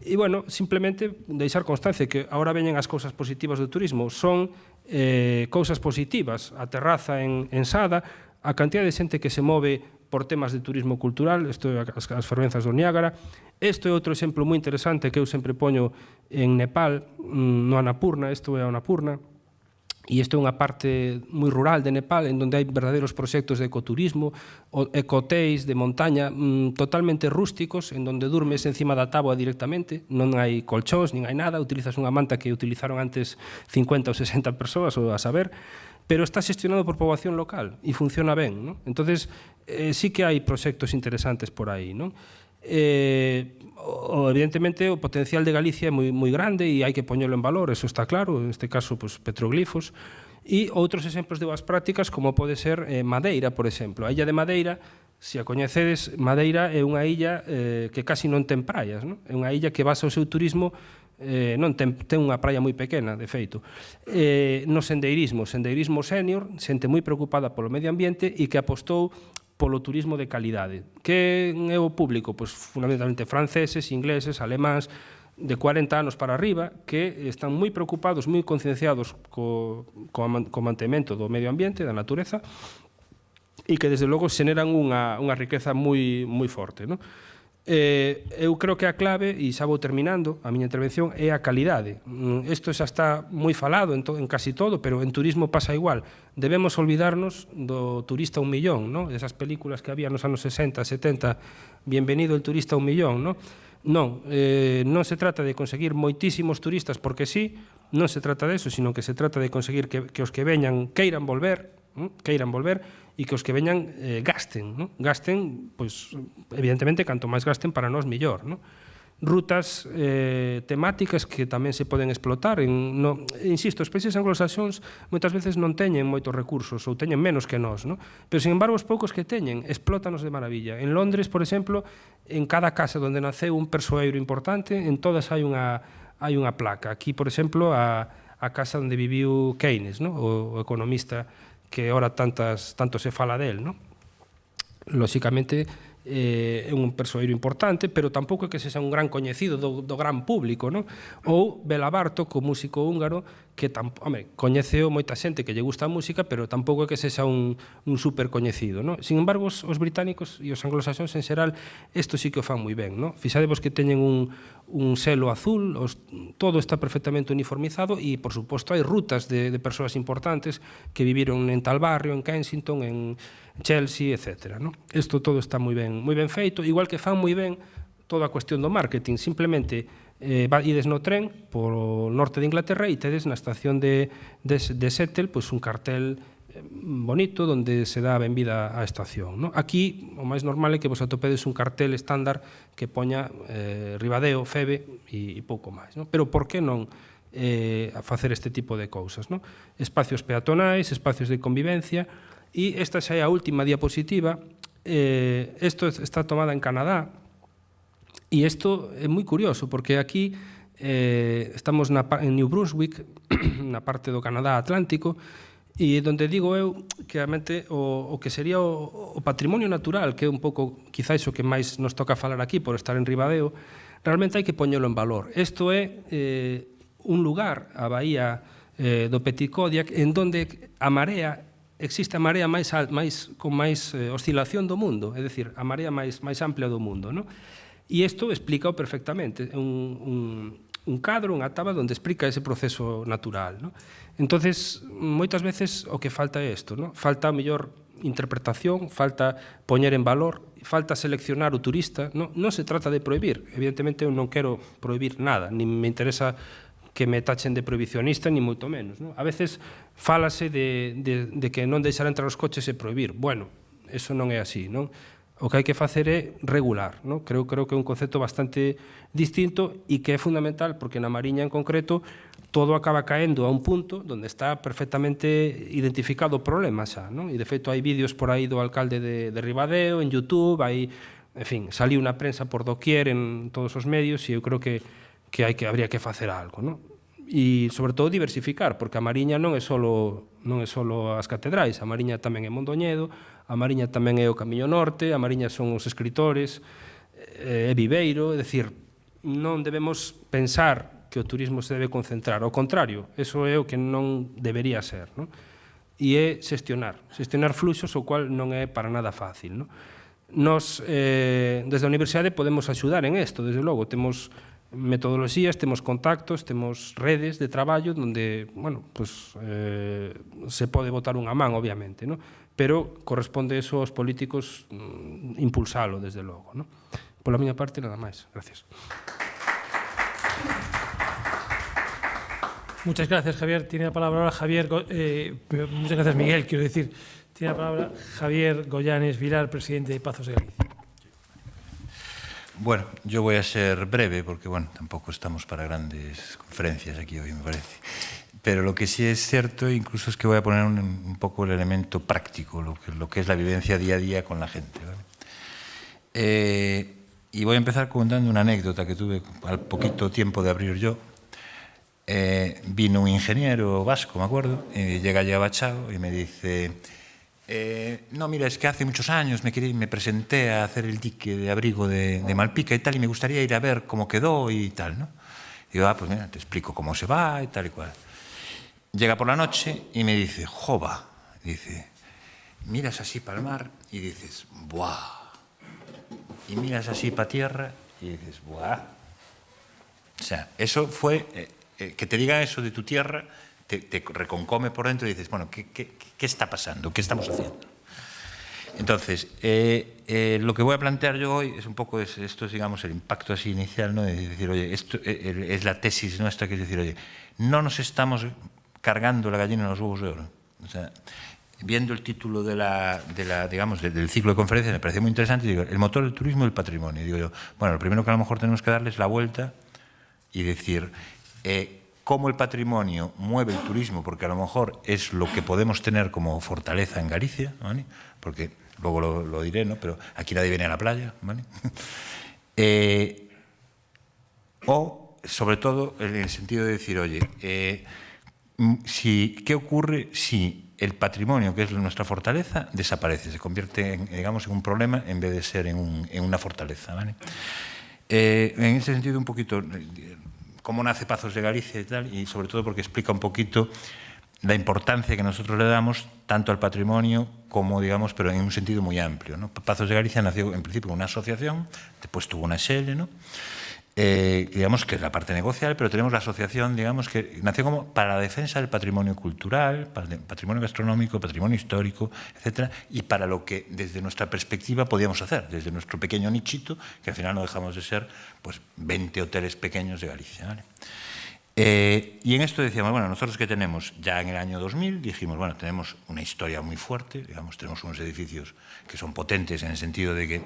e, bueno, simplemente deixar constancia que agora veñen as cousas positivas do turismo, son cousas positivas, a terraza en Sada, a cantidad de xente que se move por temas de turismo cultural, isto é as fervenzas do Niágara. Isto é outro exemplo moi interesante que eu sempre poño en Nepal, no Annapurna, isto é a Annapurna, e isto é unha parte moi rural de Nepal, en donde hai verdadeiros proxectos de ecoturismo, ecohotéis de montaña totalmente rústicos, en donde durmes encima da táboa directamente, non hai colchóns, nin hai nada, utilizas unha manta que utilizaron antes 50 ou 60 persoas, ou a saber, pero está xestionado por poboación local e funciona ben, non? Entonces, sí que hai proxectos interesantes por aí, non? Evidentemente, o potencial de Galicia é moi grande e hai que poñelo en valor, eso está claro, en este caso, pues, petroglifos, e outros exemplos de boas prácticas, como pode ser Madeira, por exemplo. A illa de Madeira, se a coñecedes, Madeira é unha illa que casi non ten praias, non? É unha illa que basa o seu turismo non ten unha praia moi pequena, de feito. No sendeirismo sénior, xente moi preocupada polo medio ambiente e que apostou polo turismo de calidade. Que é o público? Pois fundamentalmente franceses, ingleses, alemáns, de 40 anos para arriba, que están moi preocupados, moi concienciados co mantemento do medio ambiente, da natureza, e que desde logo xeneran unha riqueza moi forte, non? Eu creo que a clave, e xa vou terminando a miña intervención, é a calidade. Isto xa está moi falado en casi todo, pero en turismo pasa igual. Debemos olvidarnos do turista 1 millón, non? Esas películas que había nos anos 60, 70, Bienvenido el turista 1 millón, non? Non, non se trata de conseguir moitísimos turistas porque sí, non se trata de eso, sino que se trata de conseguir que os que veñan queiran volver, e que os que veñan gasten, non? Gasten, pois, evidentemente, canto máis gasten para nós, millor, non? Rutas temáticas que tamén se poden explotar. Insisto, os países anglosaxóns moitas veces non teñen moitos recursos ou teñen menos que nós, non? Pero, sin embargo, os poucos que teñen, explótanos de maravilla. En Londres, por exemplo, en cada casa onde naceu un persoeiro importante, en todas hai unha placa. Aquí, por exemplo, a casa onde viviu Keynes, non? O economista que ora tanto se fala del, non? Lóxicamente, é un persoeiro importante, pero tampouco é que sexa un gran coñecido do gran público, non? Ou Bela Bartok, o músico húngaro, que coñeceo moita xente que lle gusta a música, pero tampouco é que sexa un super coñecido, non? Sin embargo, os británicos e os anglosaxóns en xeral, isto sí que o fan moi ben, non? Fixadevos que teñen un selo azul, todo está perfectamente uniformizado e, por suposto, hai rutas de persoas importantes que viviron en tal barrio, en Kensington, en Chelsea, etc. Isto todo está moi ben feito, igual que fan moi ben toda a cuestión do marketing. Simplemente ides no tren polo norte de Inglaterra e tedes na estación de Settle pois un cartel bonito onde se dá a benvida á estación. Aquí o máis normal é que vos atopedes un cartel estándar que poña Ribadeo, Feve e pouco máis. Pero por que non a facer este tipo de cousas? Espacios peatonais, espacios de convivencia, E esta xa é a última diapositiva. Isto está tomada en Canadá, e isto é moi curioso, porque aquí estamos en New Brunswick, na parte do Canadá Atlántico, e donde digo eu que realmente o que sería o patrimonio natural, que é un pouco quizás o que máis nos toca falar aquí por estar en Ribadeo, realmente hai que poñelo en valor. Isto é un lugar, a bahía do Petit Kodiak, en donde a marea existe a marea con máis oscilación do mundo, é dicir, a marea máis amplia do mundo, non? E isto explica perfectamente, un cadro, unha táboa onde explica ese proceso natural, non? Entonces, moitas veces o que falta é isto, non? Falta a mellor interpretación, falta poñer en valor, falta seleccionar o turista, non se trata de prohibir, evidentemente eu non quero prohibir nada, nin me interesa que me tachen de prohibicionista, ni moito menos, non? A veces fálase de que non deixar entrar os coches e prohibir. Bueno, eso non é así, non? O que hai que facer é regular, non? Creo que é un concepto bastante distinto e que é fundamental, porque na Mariña en concreto todo acaba caendo a un punto onde está perfectamente identificado o problema xa, non? E de feito hai vídeos por aí do alcalde de Ribadeo, en YouTube, hai, en fin, saliu na prensa por doquier en todos os medios e eu creo que habría que facer algo, non? E, sobre todo, diversificar, porque a Mariña non é só as catedrais, a Mariña tamén é Mondoñedo, a Mariña tamén é o Camiño Norte, a Mariña son os escritores, é Viveiro, é dicir, non debemos pensar que o turismo se debe concentrar, ao contrario, eso é o que non debería ser, non? E é xestionar fluxos, o cual non é para nada fácil, non? Nos, desde a Universidade, podemos axudar en isto, desde logo, temos metodoloxías, temos contactos, temos redes de traballo onde, bueno, pues, se pode botar unha man, obviamente, ¿no? Pero corresponde eso aos políticos impulsalo, desde logo, ¿no? Pola miña parte, nada máis. Gracias. Muchas gracias, Javier. Tiene la palabra ahora Javier... muchas gracias, Miguel, quiero decir. Tiene la palabra Javier Goyanes Vilar, presidente de Pazos de Galicia. Bueno, yo voy a ser breve porque, bueno, tampoco estamos para grandes conferencias aquí hoy, me parece. Pero lo que sí es cierto, incluso, es que voy a poner un poco el elemento práctico, lo que es la vivencia día a día con la gente, ¿vale? Y voy a empezar contando una anécdota que tuve al poquito tiempo de abrir yo. Vino un ingeniero vasco, me acuerdo, y llega allí a Bachao y me dice... no, mira, es que hace muchos años me presenté a hacer el dique de abrigo de Malpica y tal, y me gustaría ir a ver cómo quedó y tal, ¿no? Y digo, pues mira, te explico cómo se va y tal y cual. Llega por la noche y me dice, jova, dice, miras así para el mar y dices, buah. Y miras así para tierra y dices, buah. O sea, eso fue, que te diga eso de tu tierra... Te reconcome por dentro y dices, bueno, ¿qué está pasando? ¿Qué estamos haciendo? Entonces, lo que voy a plantear yo hoy es un poco, esto es, digamos, el impacto así inicial, ¿no? De decir, oye, esto es la tesis nuestra, que es decir, oye, no nos estamos cargando la gallina en los huevos de oro. O sea, viendo el título digamos, del ciclo de conferencias, me pareció muy interesante, digo, el motor del turismo y el patrimonio. Y digo yo, bueno, lo primero que a lo mejor tenemos que darle es la vuelta y decir... cómo el patrimonio mueve el turismo, porque a lo mejor es lo que podemos tener como fortaleza en Galicia, ¿vale? Porque luego lo diré, ¿no? Pero aquí nadie viene a la playa, ¿vale? O, sobre todo, en el sentido de decir, oye, ¿qué ocurre si el patrimonio, que es nuestra fortaleza, desaparece, se convierte, digamos, en un problema en vez de ser en una fortaleza, ¿vale? En ese sentido, un poquito... cómo nace Pazos de Galicia y tal, y sobre todo porque explica un poquito la importancia que nosotros le damos tanto al patrimonio como, digamos, pero en un sentido muy amplio, ¿no? Pazos de Galicia nació en principio como una asociación, después tuvo una SL, ¿no? Digamos que es la parte negocial, pero tenemos la asociación, digamos, que nació como para la defensa del patrimonio cultural, para el patrimonio gastronómico, patrimonio histórico, etcétera, y para lo que desde nuestra perspectiva podíamos hacer, desde nuestro pequeño nichito, que al final no dejamos de ser pues 20 hoteles pequeños de Galicia, ¿vale? Y en esto decíamos, bueno, nosotros que tenemos ya en el año 2000, dijimos, bueno, tenemos una historia muy fuerte, digamos, tenemos unos edificios que son potentes en el sentido de que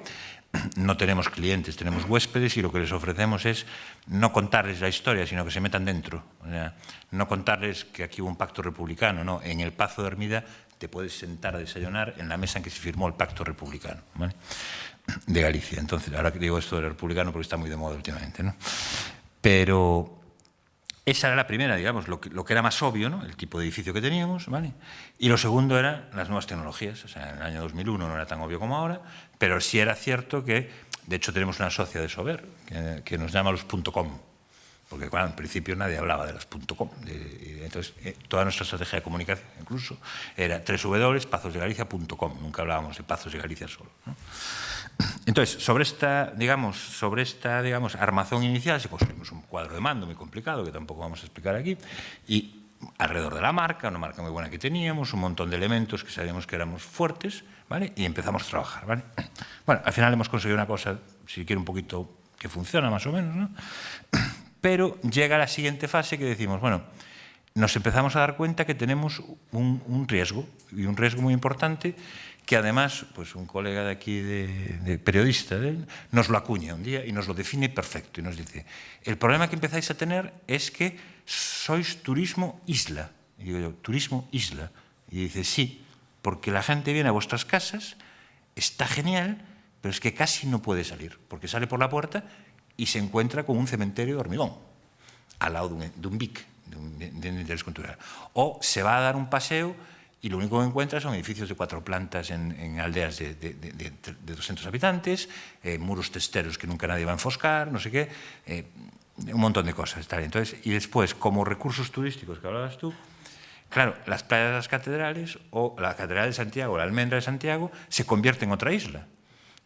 no tenemos clientes, tenemos huéspedes, y lo que les ofrecemos es no contarles la historia, sino que se metan dentro. O sea, no contarles que aquí hubo un pacto republicano, no. En el Pazo de Hermida te puedes sentar a desayunar en la mesa en que se firmó el pacto republicano, ¿vale?, de Galicia. Entonces, ahora que digo esto del republicano porque está muy de moda últimamente, ¿no? Pero esa era la primera, digamos, lo que era más obvio, ¿no?, el tipo de edificio que teníamos, ¿vale? Y lo segundo eran las nuevas tecnologías. O sea, en el año 2001 no era tan obvio como ahora, pero sí era cierto que, de hecho, tenemos una socia de Sober que nos llama los .com, porque claro, en principio nadie hablaba de las .com. Entonces, toda nuestra estrategia de comunicación, incluso, era www.pazosdegalicia.com. Nunca hablábamos de Pazos de Galicia solo, ¿no? Entonces, sobre esta, digamos, armazón inicial, se construimos un cuadro de mando muy complicado, que tampoco vamos a explicar aquí, y alrededor de la marca, una marca muy buena que teníamos, un montón de elementos que sabíamos que éramos fuertes, ¿vale? Y empezamos a trabajar, ¿vale? Bueno, al final hemos conseguido una cosa, si quiere un poquito, que funciona más o menos, ¿no? Pero llega la siguiente fase que decimos, bueno, nos empezamos a dar cuenta que tenemos un riesgo, y un riesgo muy importante, que además, pues un colega de aquí, de periodista, nos lo acuña un día y nos lo define perfecto, y nos dice, el problema que empezáis a tener es que sois turismo isla. Y digo yo, turismo isla. Y dice, sí, porque la gente viene a vuestras casas, está genial, pero es que casi no puede salir, porque sale por la puerta y se encuentra con un cementerio de hormigón, al lado de un BIC, de un interés cultural. O se va a dar un paseo y lo único que encuentra son edificios de 4 plantas en aldeas de 200 habitantes, muros testeros que nunca nadie va a enfoscar, no sé qué, un montón de cosas. Tal. Entonces, y después, como recursos turísticos que hablabas tú, claro, las playas de las catedrales o la Catedral de Santiago, la Almendra de Santiago, se convierte en otra isla.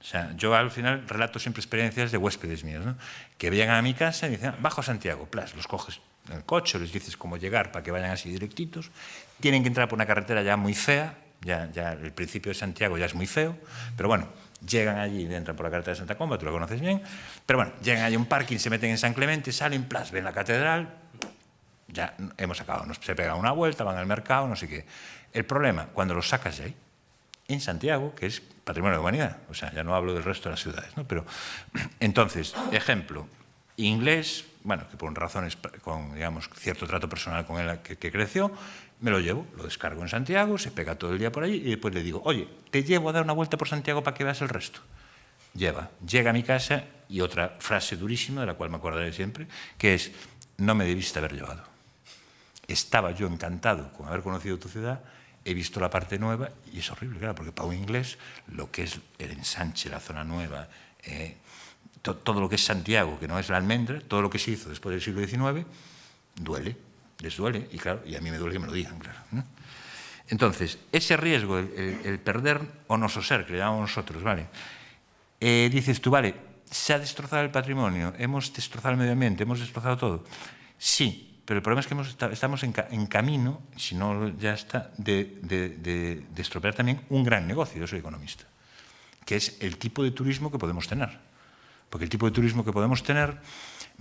O sea, yo al final relato siempre experiencias de huéspedes míos, ¿no?, que venían a mi casa y dicen, bajo a Santiago, plas, los coges en el coche, les dices cómo llegar para que vayan así directitos, tienen que entrar por una carretera ya muy fea, ya el principio de Santiago ya es muy feo, pero bueno, llegan allí y entran por la carretera de Santa Comba, tú lo conoces bien, pero bueno, llegan allí a un parking, se meten en San Clemente, salen, plas, ven la catedral, ya hemos acabado, se pegan una vuelta, van al mercado, no sé qué. El problema, cuando los sacas de ahí, en Santiago, que es patrimonio de la humanidad, o sea, ya no hablo del resto de las ciudades, ¿no? Pero, entonces, ejemplo, inglés, bueno, que por razones, con, digamos, cierto trato personal con él que creció, me lo llevo, lo descargo en Santiago, se pega todo el día por allí y después le digo, oye, te llevo a dar una vuelta por Santiago para que veas el resto. Llega a mi casa y otra frase durísima, de la cual me acordaré siempre, que es, no me debiste haber llevado. Estaba yo encantado con haber conocido tu ciudad, he visto la parte nueva y es horrible, claro, porque para un inglés lo que es el ensanche, la zona nueva, todo lo que es Santiago, que no es la Almendra, todo lo que se hizo después del siglo XIX, duele, les duele, y claro, y a mí me duele que me lo digan, claro, ¿no? Entonces, ese riesgo, el perder o no ser, que le llamamos nosotros, ¿vale? Dices tú, vale, se ha destrozado el patrimonio, hemos destrozado el medio ambiente, hemos destrozado todo. Sí, pero el problema es que estamos en camino, si no ya está, de estropear también un gran negocio, yo soy economista, que es el tipo de turismo que podemos tener. Porque el tipo de turismo que podemos tener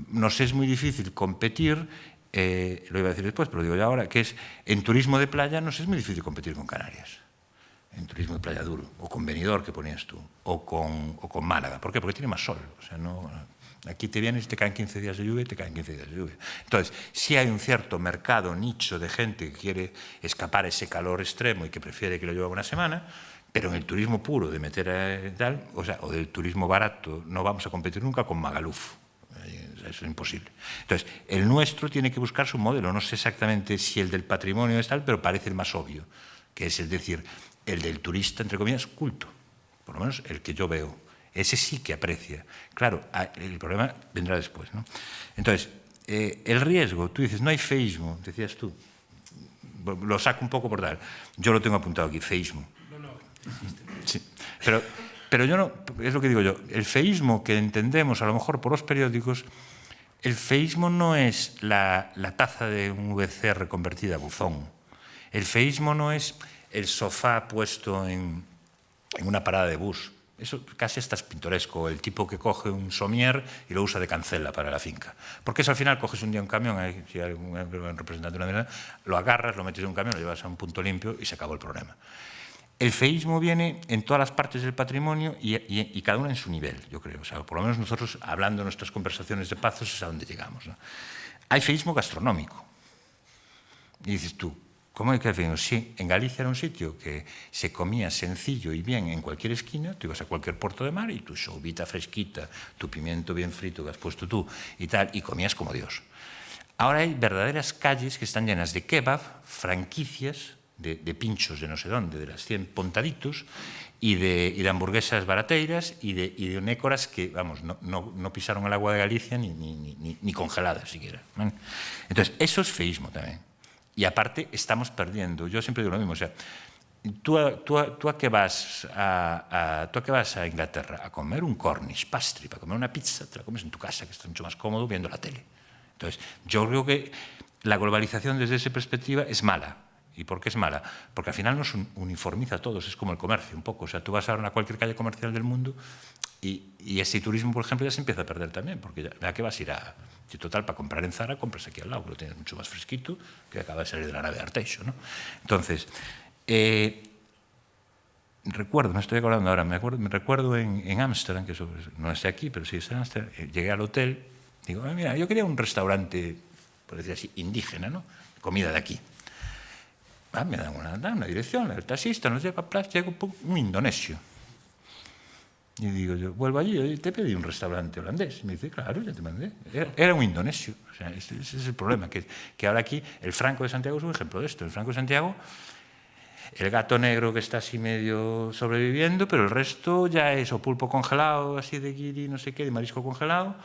nos es muy difícil competir, lo iba a decir después, pero lo digo ya ahora, que es en turismo de playa nos es muy difícil competir con Canarias, en turismo de playa duro, o con Benidorm, que ponías tú, o con Málaga. ¿Por qué? Porque tiene más sol. O sea, no, aquí te vienes y te caen 15 días de lluvia y te caen 15 días de lluvia. Entonces, sí hay un cierto mercado, nicho de gente que quiere escapar a ese calor extremo y que prefiere que lo lleve una semana, pero en el turismo puro de meter tal, o sea, o del turismo barato, no vamos a competir nunca con Magaluf. Eso es imposible. Entonces, el nuestro tiene que buscar su modelo. No sé exactamente si el del patrimonio es tal, pero parece el más obvio, que es decir, el del turista, entre comillas, culto. Por lo menos el que yo veo. Ese sí que aprecia. Claro, el problema vendrá después, ¿no? Entonces, el riesgo, tú dices, no hay feísmo, decías tú. Lo saco un poco por tal. Yo lo tengo apuntado aquí, feísmo. Sí, pero yo no, es lo que digo yo, el feísmo que entendemos a lo mejor por los periódicos, el feísmo no es la taza de un VC reconvertida a buzón. El feísmo no es el sofá puesto en una parada de bus Eso casi hasta es pintoresco, el tipo que coge un somier y lo usa de cancela para la finca. Porque eso al final coges un día un camión, si hay un representante de una mina, lo agarras, lo metes en un camión, lo llevas a un punto limpio y se acabó el problema. El feísmo viene en todas las partes del patrimonio y cada una en su nivel, yo creo. O sea, por lo menos nosotros, hablando de nuestras conversaciones de Pazos, es a donde llegamos, ¿no? Hay feísmo gastronómico. Y dices tú, ¿cómo hay que feísmo? Sí, en Galicia era un sitio que se comía sencillo y bien en cualquier esquina. Tú ibas a cualquier puerto de mar y tu xovita fresquita, tu pimiento bien frito que has puesto tú y tal, y comías como Dios. Ahora hay verdaderas calles que están llenas de kebab, franquicias, de pinchos de no sé dónde, de las 100 pontaditos, y de hamburguesas barateiras y de nécoras que, vamos, no pisaron el agua de Galicia ni congeladas siquiera. ¿Vale? Entonces, eso es feísmo también. Y aparte, estamos perdiendo. Yo siempre digo lo mismo, o sea, ¿tú a qué vas a Inglaterra? A comer un Cornish pasty, para comer una pizza, te la comes en tu casa, que está mucho más cómodo viendo la tele. Entonces, yo creo que la globalización desde esa perspectiva es mala. ¿Y por qué es mala? Porque al final nos uniformiza a todos, es como el comercio un poco. O sea, tú vas ahora a cualquier calle comercial del mundo y ese turismo, por ejemplo, ya se empieza a perder también, porque ¿a qué vas a ir a...? Si total, para comprar en Zara, compras aquí al lado, lo tienes mucho más fresquito, que acaba de salir de la nave de Arteixo, ¿no? Entonces, recuerdo, me estoy acordando ahora, me recuerdo en Ámsterdam, que eso no es de aquí, pero sí es en Ámsterdam, llegué al hotel, digo, mira, yo quería un restaurante, por decir así, indígena, ¿no? Comida de aquí. Me dan una dirección, el taxista nos lleva a Plaza, llega un indonesio. Y digo yo, vuelvo allí, y te pedí un restaurante holandés. Y me dice, claro, ya te mandé. Era un indonesio. O sea, ese es el problema, que ahora aquí el Franco de Santiago es un ejemplo de esto. El Franco de Santiago, el gato negro que está así medio sobreviviendo, pero el resto ya es o pulpo congelado, así de guiri, no sé qué, de marisco congelado,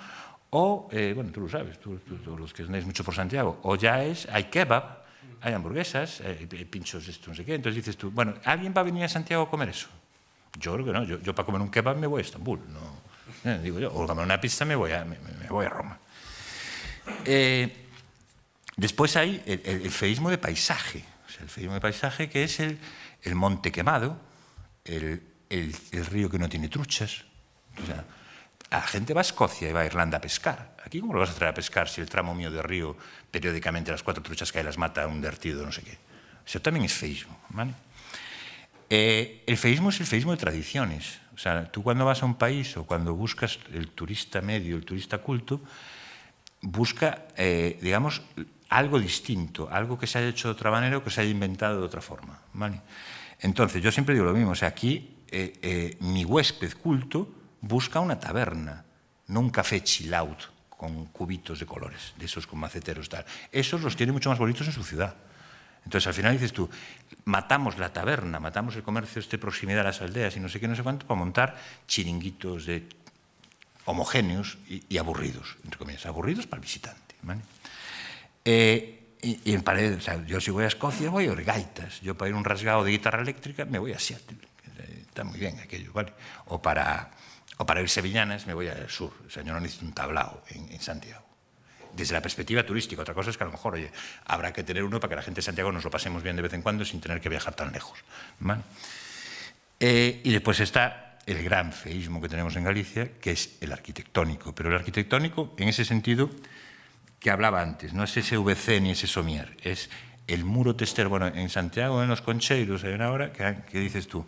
o, bueno, tú lo sabes, tú los que andáis mucho por Santiago, o ya es, hay kebab, hay hamburguesas, hay pinchos de esto, no sé qué. Entonces dices tú, bueno, ¿alguien va a venir a Santiago a comer eso? Yo creo que no. Yo para comer un kebab me voy a Estambul. No, digo yo, o para comer una pizza me voy a Roma. Después hay el feísmo de paisaje. O sea, el feísmo de paisaje que es el monte quemado, el río que no tiene truchas. O sea, la gente va a Escocia y va a Irlanda a pescar. Aquí, ¿cómo lo vas a traer a pescar si el tramo mío de río, periódicamente las 4 truchas que hay las mata un vertido, no sé qué? Eso también es feísmo, ¿vale? El feísmo es el feísmo de tradiciones. O sea, tú cuando vas a un país o cuando buscas el turista medio, el turista culto, busca, digamos, algo distinto, algo que se haya hecho de otra manera o que se haya inventado de otra forma, ¿vale? Entonces, yo siempre digo lo mismo. O sea, aquí mi huésped culto busca una taberna, no un café chill out con cubitos de colores, de esos con maceteros tal. Esos los tiene mucho más bonitos en su ciudad. Entonces, al final dices tú, matamos la taberna, matamos el comercio de proximidad a las aldeas y no sé qué, no sé cuánto, para montar chiringuitos homogéneos y aburridos, entre comillas, aburridos para el visitante, ¿vale? Y en paredes, o sea, yo si voy a Escocia voy a oír gaitas, yo para ir a un rasgado de guitarra eléctrica me voy a Seattle, está muy bien aquello, ¿vale? O para ir sevillanas me voy al sur, o sea, yo no necesito un tablao en Santiago. Desde la perspectiva turística. Otra cosa es que a lo mejor, oye, habrá que tener uno para que la gente de Santiago nos lo pasemos bien de vez en cuando sin tener que viajar tan lejos, ¿vale? Y después está el gran feísmo que tenemos en Galicia, que es el arquitectónico. Pero el arquitectónico, en ese sentido que hablaba antes, no es ese VC ni ese somier, es el muro testero. Bueno, en Santiago, en los Concheiros, hay una obra que dices tú,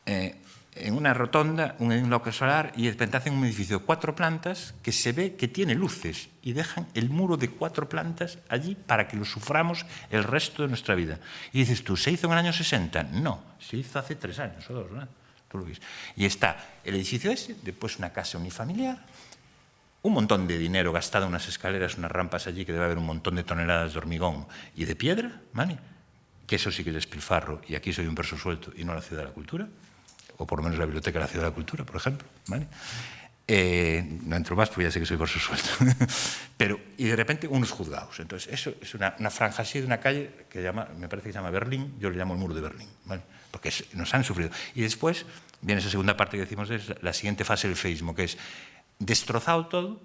en una rotonda, un bloque solar, y de repente hacen un edificio de 4 plantas que se ve que tiene luces y dejan el muro de 4 plantas allí para que lo suframos el resto de nuestra vida. Y dices tú, ¿se hizo en el año 60? No, se hizo hace 3 años o 2, ¿no? Tú lo ves. Y está el edificio ese, después una casa unifamiliar, un montón de dinero gastado en unas escaleras, unas rampas allí, que debe haber un montón de toneladas de hormigón y de piedra, ¿vale? Que eso sí que es despilfarro, y aquí soy un verso suelto y no la ciudad de la cultura, o por lo menos la biblioteca de la Ciudad de la Cultura, por ejemplo, ¿vale? No entro más porque ya sé que soy verso suelto. Pero, y de repente unos juzgados. Entonces, eso es una franja así de una calle que me parece que se llama Berlín, yo le llamo el muro de Berlín, ¿vale? Porque nos han sufrido. Y después viene esa segunda parte que decimos, es la siguiente fase del feísmo, que es destrozado todo,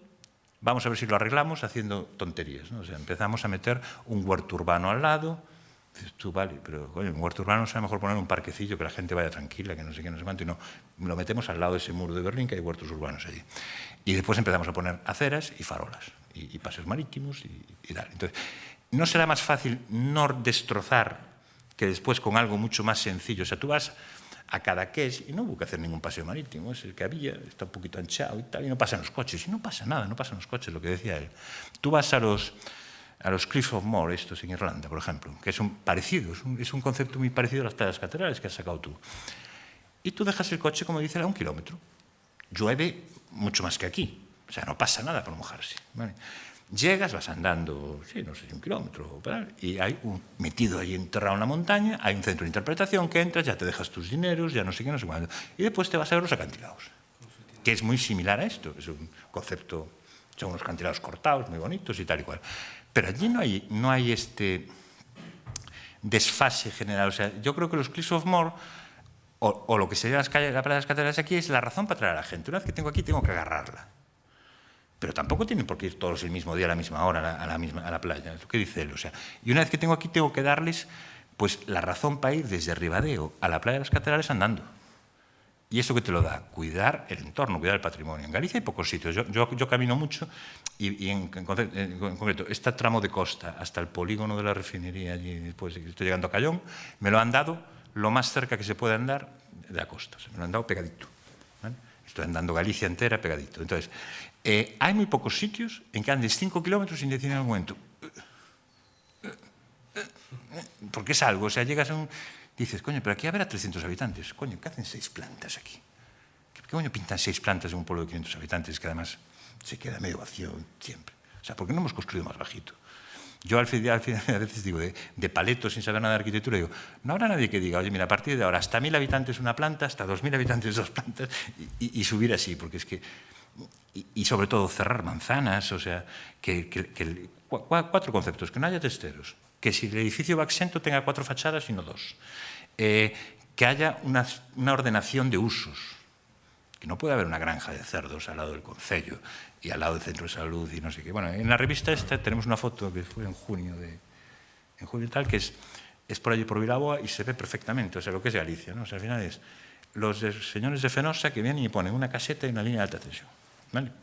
vamos a ver si lo arreglamos haciendo tonterías, ¿no? O sea, empezamos a meter un huerto urbano al lado, Dices tú, vale, pero coño, en huerto urbano será mejor poner un parquecillo que la gente vaya tranquila, que no sé qué, no sé cuánto, y no, lo metemos al lado de ese muro de Berlín, que hay huertos urbanos allí. Y después empezamos a poner aceras y farolas, y paseos marítimos y tal. Entonces, ¿no será más fácil no destrozar que después con algo mucho más sencillo? O sea, tú vas a Cadaqués y no hubo que hacer ningún paseo marítimo, es el que había, está un poquito anchado y tal, y no pasan los coches, y no pasa nada, no pasan los coches, lo que decía él. Tú vas a los Cliffs of Moher, estos en Irlanda, por ejemplo, que es un concepto muy parecido a las playas catedrales que has sacado tú. Y tú dejas el coche, como dice, a 1 kilómetro. Llueve mucho más que aquí, o sea, no pasa nada por mojarse, ¿vale? Llegas, vas andando, sí, no sé, 1 kilómetro, y hay metido ahí enterrado en la montaña, hay un centro de interpretación que entras, ya te dejas tus dineros, ya no sé qué, no sé cuándo. Y después te vas a ver los acantilados, que es muy similar a esto, es un concepto, son unos acantilados cortados, muy bonitos y tal y cual. Pero allí no hay este desfase general. O sea, yo creo que los Cliffs of Moher, o lo que sería las playas catedrales aquí, es la razón para traer a la gente. Una vez que tengo aquí, tengo que agarrarla. Pero tampoco tienen por qué ir todos el mismo día, a la misma hora, a la playa. Es lo que dice él. O sea, y una vez que tengo aquí, tengo que darles pues, la razón para ir desde Ribadeo a la playa de las catedrales andando. ¿Y eso qué te lo da? Cuidar el entorno, cuidar el patrimonio. En Galicia hay pocos sitios. Yo camino mucho y en concreto, este tramo de costa hasta el polígono de la refinería, allí después estoy llegando a Callón, me lo han dado lo más cerca que se puede andar de la costa. O sea, me lo han dado pegadito, ¿vale? Estoy andando Galicia entera pegadito. Entonces, hay muy pocos sitios en que andes 5 kilómetros sin decir en algún momento. Porque es algo, o sea, llegas a un... Dices, coño, pero aquí habrá 300 habitantes. Coño, ¿qué hacen 6 plantas aquí? ¿Qué coño pintan 6 plantas en un pueblo de 500 habitantes que además se queda medio vacío siempre? O sea, ¿por qué no hemos construido más bajito? Yo al final a veces digo, de paleto sin saber nada de arquitectura, digo, no habrá nadie que diga, oye, mira, a partir de ahora, hasta 1000 habitantes una planta, hasta 2000 habitantes 2 plantas, y subir así, porque es que... Y sobre todo cerrar manzanas, o sea, 4 conceptos, que no haya testeros, que si el edificio va exento tenga 4 fachadas y no 2, que haya una ordenación de usos, que no puede haber una granja de cerdos al lado del concello y al lado del centro de salud y no sé qué. Bueno, en la revista esta tenemos una foto que fue en junio y tal, que es por allí por Vilaboa y se ve perfectamente, o sea, lo que es Galicia, ¿no? O sea, al final es los señores de Fenosa que vienen y ponen una caseta y una línea de alta tensión, ¿vale?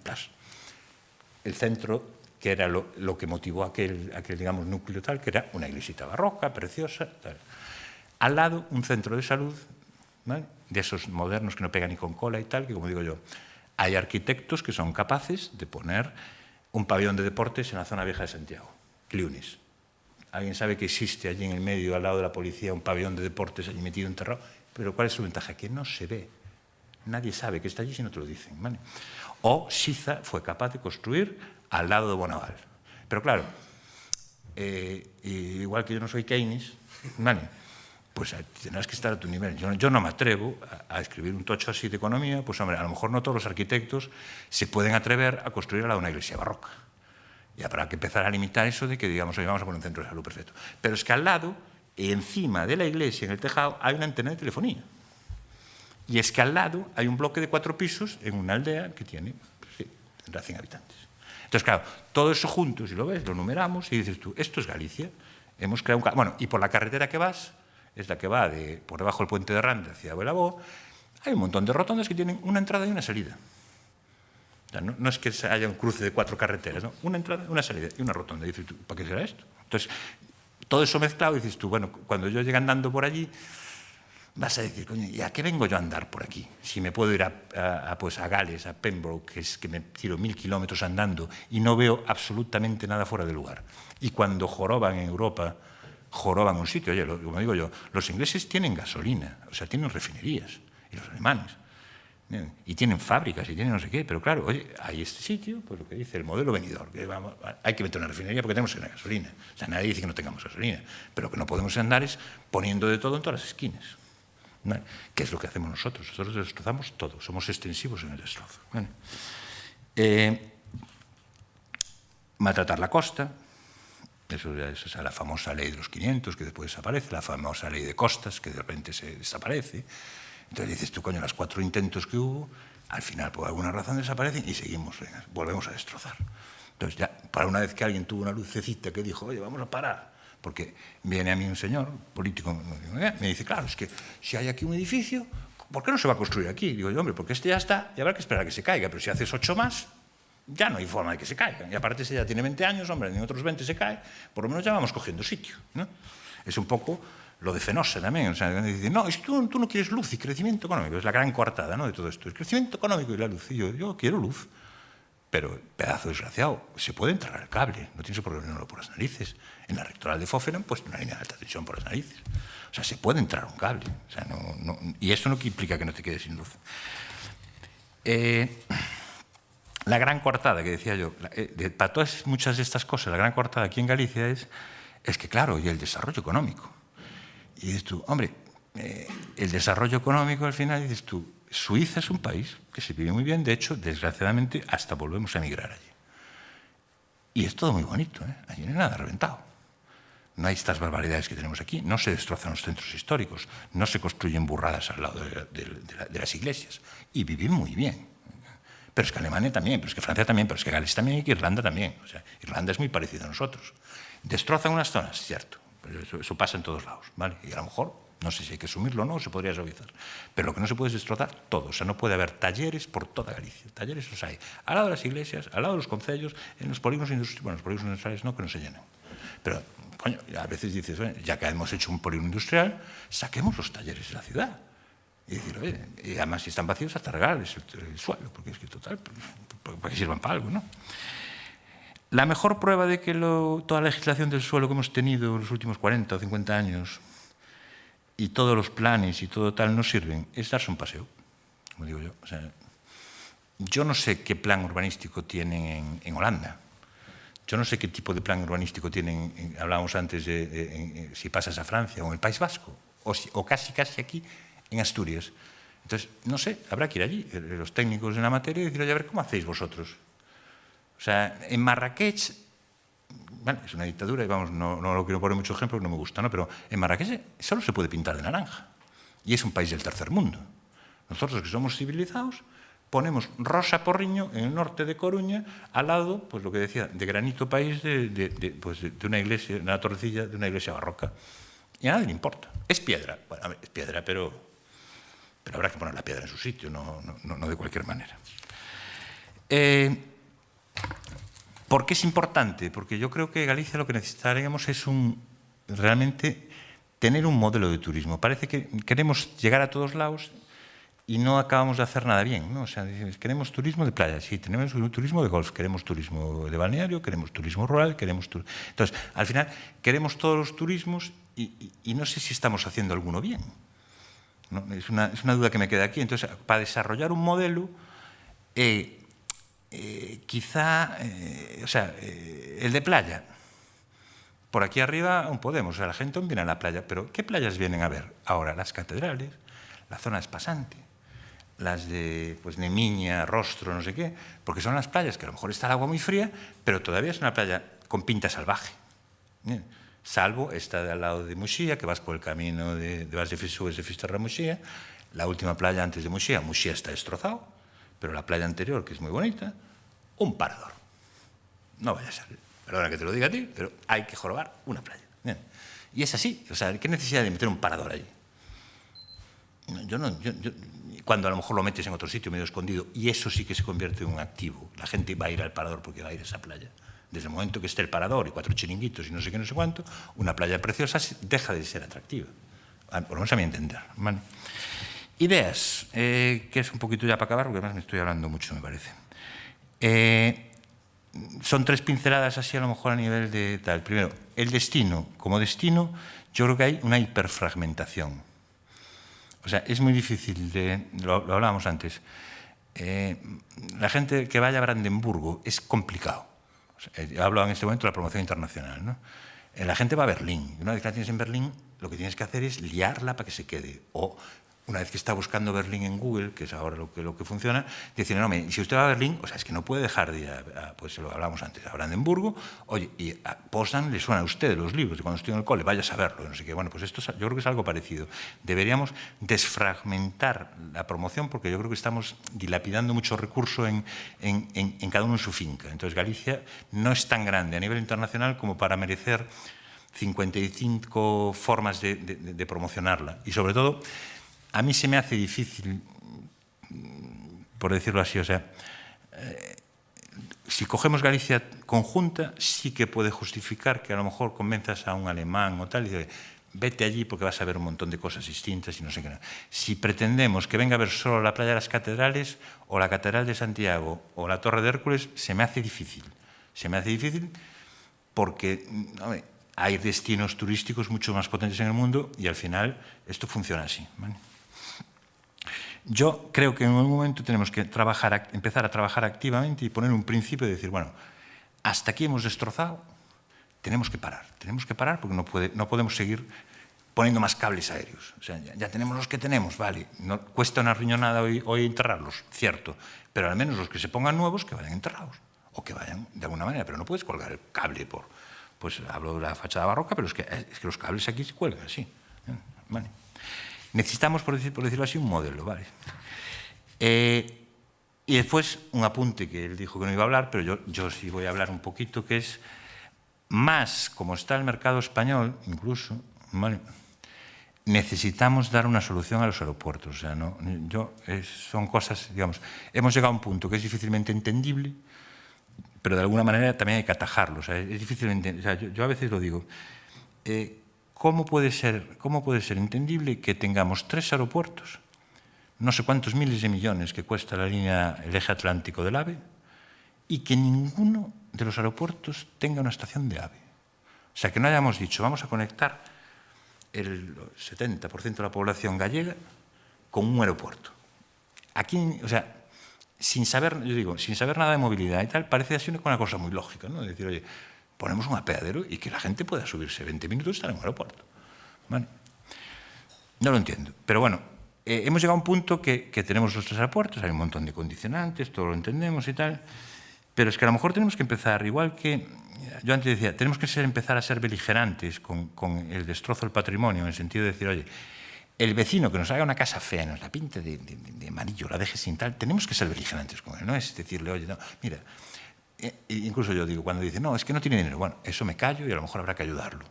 El centro, que era lo que motivó aquel, digamos, núcleo tal, que era una iglesita barroca, preciosa, tal. Al lado, un centro de salud, ¿vale? De esos modernos que no pegan ni con cola y tal, que, como digo yo, hay arquitectos que son capaces de poner un pabellón de deportes en la zona vieja de Santiago, Clunis. ¿Alguien sabe que existe allí en el medio, al lado de la policía, un pabellón de deportes allí metido, enterrado? Pero ¿cuál es su ventaja? Que no se ve. Nadie sabe que está allí si no te lo dicen, ¿vale? O Siza fue capaz de construir al lado de Bonaval. Pero claro, igual que yo no soy Keynes, ¿vale? Pues tendrás que estar a tu nivel. Yo no me atrevo a escribir un tocho así de economía, pues hombre, a lo mejor no todos los arquitectos se pueden atrever a construir al lado de una iglesia barroca. Y habrá que empezar a limitar eso de que digamos, oye, vamos a poner un centro de salud perfecto. Pero es que al lado, encima de la iglesia, en el tejado, hay una antena de telefonía. Y es que al lado hay un bloque de 4 pisos en una aldea que tiene, pues sí, tendrá 100 habitantes. Entonces, claro, todo eso junto, si lo ves, lo numeramos y dices tú, esto es Galicia. Hemos creado un... Bueno, y por la carretera que vas, es la que va por debajo del puente de Rande hacia Vilaboa, hay un montón de rotondas que tienen una entrada y una salida. O sea, no es que haya un cruce de 4 carreteras, ¿no? Una entrada, una salida y una rotonda. Y dices tú, ¿para qué será esto? Entonces, todo eso mezclado, dices tú, bueno, cuando yo llegue andando por allí, vas a decir, coño, ¿y a qué vengo yo a andar por aquí? Si me puedo ir pues a Gales, a Pembroke, que es que me tiro 1000 kilómetros andando y no veo absolutamente nada fuera de lugar. Y cuando joroban en Europa, joroban un sitio. Oye, como digo yo, los ingleses tienen gasolina, o sea, tienen refinerías, y los alemanes, y tienen fábricas, y tienen no sé qué, pero claro, oye, hay este sitio, pues lo que dice el modelo venidor, que vamos, hay que meter una refinería porque tenemos una gasolina. O sea, nadie dice que no tengamos gasolina, pero lo que no podemos andar es poniendo de todo en todas las esquinas. ¿Vale? ¿Qué es lo que hacemos nosotros? Nosotros destrozamos todo, somos extensivos en el destrozo. ¿Vale? Maltratar la costa, eso es la famosa ley de los 500, que después desaparece, la famosa ley de costas, que de repente se desaparece. Entonces dices tú, coño, los 4 intentos que hubo, al final por alguna razón desaparecen y seguimos, volvemos a destrozar. Entonces ya, para una vez que alguien tuvo una lucecita que dijo, oye, vamos a parar, Porque viene a mí un señor político, me dice, claro, es que si hay aquí un edificio, ¿por qué no se va a construir aquí? Digo yo, hombre, porque este ya está y habrá que esperar a que se caiga, pero si haces 8 más, ya no hay forma de que se caiga. Y aparte, si ya tiene 20 años, hombre, en otros 20 se cae, por lo menos ya vamos cogiendo sitio, ¿no? Es un poco lo de Fenosa también. O sea, dice, no, es que tú no quieres luz y crecimiento económico. Es la gran coartada, ¿no?, de todo esto. El crecimiento económico y la luz. Y yo quiero luz. Pero, pedazo desgraciado, se puede entrar al cable. No tienes por qué ponerlo por las narices. En la rectoral de Fófera han puesto una línea de alta tensión por las narices. O sea, se puede entrar un cable. O sea, y eso no implica que no te quedes sin luz. La gran coartada que decía yo, para todas muchas de estas cosas, la gran coartada aquí en Galicia es que, claro, y el desarrollo económico. Y dices tú, hombre, el desarrollo económico al final, dices tú, Suiza es un país que se vive muy bien, de hecho, desgraciadamente, hasta volvemos a emigrar allí. Y es todo muy bonito, ¿eh? Allí no hay nada reventado. No hay estas barbaridades que tenemos aquí, no se destrozan los centros históricos, no se construyen burradas al lado de las iglesias. Y vivir muy bien. Pero es que Alemania también, pero es que Francia también, pero es que Gales también y que Irlanda también. O sea, Irlanda es muy parecida a nosotros. Destrozan unas zonas, cierto, pero eso pasa en todos lados, ¿vale? Y a lo mejor, no sé si hay que asumirlo o no, se podría suavizar. Pero lo que no se puede es destrozar todo. O sea, no puede haber talleres por toda Galicia. Talleres los hay al lado de las iglesias, al lado de los concellos, en los polígonos industriales. Bueno, los polígonos industriales no, que no se llenan. Pero, coño, a veces dices, ya que hemos hecho un polígono industrial, saquemos los talleres de la ciudad. Y decir, oye, y además si están vacíos, hasta regalarles el suelo, porque es que total, para que sirvan para algo, ¿no? La mejor prueba de que toda la legislación del suelo que hemos tenido en los últimos 40 o 50 años y todos los planes y todo tal no sirven es darse un paseo, como digo yo. O sea, yo no sé qué plan urbanístico tienen en Holanda. Yo no sé qué tipo de plan urbanístico tienen, hablábamos antes de si pasas a Francia o en el País Vasco, o casi aquí en Asturias. Entonces, no sé, habrá que ir allí, los técnicos en la materia, y decir, oye, a ver, ¿cómo hacéis vosotros? O sea, en Marrakech, bueno, es una dictadura, y vamos, no lo quiero poner mucho ejemplo, no me gusta, ¿no? Pero en Marrakech solo se puede pintar de naranja. Y es un país del tercer mundo. Nosotros, que somos civilizados, ponemos rosa porriño en el norte de Coruña, al lado, pues lo que decía, de granito país de una iglesia, de una torrecilla de una iglesia barroca. Y a nadie le importa. Es piedra. Bueno, a ver, es piedra, pero habrá que poner la piedra en su sitio, no de cualquier manera. ¿Por qué es importante? Porque yo creo que Galicia lo que necesitaríamos es realmente tener un modelo de turismo. Parece que queremos llegar a todos lados y no acabamos de hacer nada bien, ¿no? O sea, queremos turismo de playa, sí, tenemos turismo de golf, queremos turismo de balneario, queremos turismo rural, Entonces, al final, queremos todos los turismos y no sé si estamos haciendo alguno bien, ¿no? Es una duda que me queda aquí. Entonces, para desarrollar un modelo, quizá, el de playa, por aquí arriba aún podemos, o sea, la gente aún viene a la playa, pero ¿qué playas vienen a ver ahora? Las catedrales, la zona espasante, las de Nemiña, Rostro, no sé qué, porque son las playas que a lo mejor está el agua muy fría, pero todavía es una playa con pinta salvaje. Bien. Salvo esta de al lado de Muxía, que vas por el camino subes de Fisterra a Muxía, la última playa antes de Muxía está destrozado, pero la playa anterior, que es muy bonita, un parador. No vaya a ser, perdona que te lo diga a ti, pero hay que jorobar una playa. Bien. Y es así, o sea, ¿qué necesidad de meter un parador allí? Cuando a lo mejor lo metes en otro sitio medio escondido, y eso sí que se convierte en un activo. La gente va a ir al parador porque va a ir a esa playa. Desde el momento que esté el parador y 4 chiringuitos y no sé qué, no sé cuánto, una playa preciosa deja de ser atractiva. Por lo menos a mi entender. ¿Vale? Ideas, que es un poquito ya para acabar, porque además me estoy hablando mucho, me parece. Son 3 pinceladas así a lo mejor a nivel de tal. Primero, el destino. Como destino, yo creo que hay una hiperfragmentación. O sea, es muy difícil, lo hablábamos antes. La gente que vaya a Brandenburgo es complicado. Hablo en este momento de la promoción internacional, ¿no? La gente va a Berlín. Una vez que la tienes en Berlín, lo que tienes que hacer es liarla para que se quede. O una vez que está buscando Berlín en Google, que es ahora lo que funciona, dice, no, si usted va a Berlín, o sea, es que no puede dejar de ir pues lo hablamos antes, a Brandenburgo, oye, y a Potsdam le suena a usted los libros, de cuando estoy en el cole, vaya a saberlo, no sé qué. Bueno, pues esto yo creo que es algo parecido. Deberíamos desfragmentar la promoción, porque yo creo que estamos dilapidando mucho recurso en cada uno en su finca. Entonces, Galicia no es tan grande a nivel internacional como para merecer 55 formas de promocionarla. Y sobre todo, a mí se me hace difícil, por decirlo así, o sea, si cogemos Galicia conjunta, sí que puede justificar que a lo mejor convenzas a un alemán o tal, y dice, vete allí porque vas a ver un montón de cosas distintas y no sé qué. Si pretendemos que venga a ver solo la playa de las catedrales, o la Catedral de Santiago, o la Torre de Hércules, se me hace difícil. Se me hace difícil porque hay destinos turísticos mucho más potentes en el mundo y al final esto funciona así, ¿vale? Yo creo que en algún momento tenemos que empezar a trabajar activamente y poner un principio de decir, bueno, hasta aquí hemos destrozado, tenemos que parar porque no podemos seguir poniendo más cables aéreos. O sea, ya tenemos los que tenemos, vale, no cuesta una riñonada hoy enterrarlos, cierto, pero al menos los que se pongan nuevos que vayan enterrados o que vayan de alguna manera, pero no puedes colgar el cable pues hablo de la fachada barroca, pero es que los cables aquí se cuelgan así, ¿vale? Necesitamos, por decirlo así, un modelo, ¿vale? Y después un apunte que él dijo que no iba a hablar, pero yo sí voy a hablar un poquito, que es más como está el mercado español, incluso, ¿vale? Necesitamos dar una solución a los aeropuertos. O sea, son cosas, digamos, hemos llegado a un punto que es difícilmente entendible, pero de alguna manera también hay que atajarlo. O sea, es difícil entender. O sea, yo a veces lo digo. ¿Cómo puede ser entendible que tengamos 3 aeropuertos, no sé cuántos miles de millones que cuesta el eje atlántico del AVE, y que ninguno de los aeropuertos tenga una estación de AVE? O sea, que no hayamos dicho, vamos a conectar el 70% de la población gallega con un aeropuerto. Aquí, o sea, sin saber nada de movilidad y tal, parece así una cosa muy lógica, ¿no? Decir, oye, ponemos un apeadero y que la gente pueda subirse 20 minutos y estar en un aeropuerto. ¿Vale? No lo entiendo. Pero bueno, hemos llegado a un punto que tenemos los 3 aeropuertos, hay un montón de condicionantes, todo lo entendemos y tal, pero es que a lo mejor tenemos que empezar, igual que yo antes decía, tenemos que empezar a ser beligerantes con el destrozo del patrimonio, en el sentido de decir, oye, el vecino que nos haga una casa fea, nos la pinte de amarillo, la deje sin tal, tenemos que ser beligerantes con él, no es decirle, oye, no, mira, incluso yo digo, cuando dice, no, es que no tiene dinero, bueno, eso me callo y a lo mejor habrá que ayudarlo.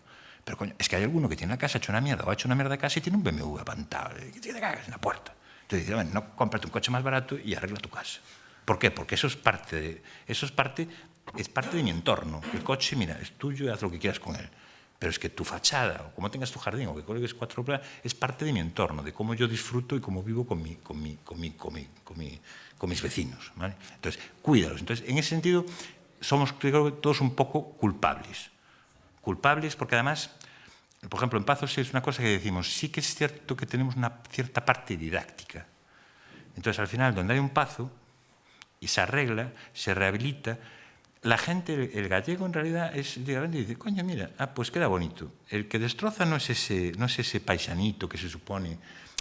Pero coño, es que hay alguno que tiene la casa hecha una mierda o ha hecho una mierda de casa y tiene un BMW apantado, que te cagas en la puerta. Entonces dice, bueno, no, cómprate un coche más barato y arregla tu casa. ¿Por qué? Porque eso es parte de mi entorno. El coche, mira, es tuyo y haz lo que quieras con él. Pero es que tu fachada, o como tengas tu jardín, o que colgues 4 plantas, es parte de mi entorno, de cómo yo disfruto y cómo vivo con mis vecinos, ¿vale? Entonces, cuídalos. Entonces, en ese sentido, somos, creo, todos un poco culpables. Culpables porque además, por ejemplo, en Pazos es una cosa que decimos, sí que es cierto que tenemos una cierta parte didáctica. Entonces, al final, donde hay un pazo, y se arregla, se rehabilita, la gente, el gallego en realidad dice, coño, mira, pues queda bonito. El que destroza no es ese paisanito que se supone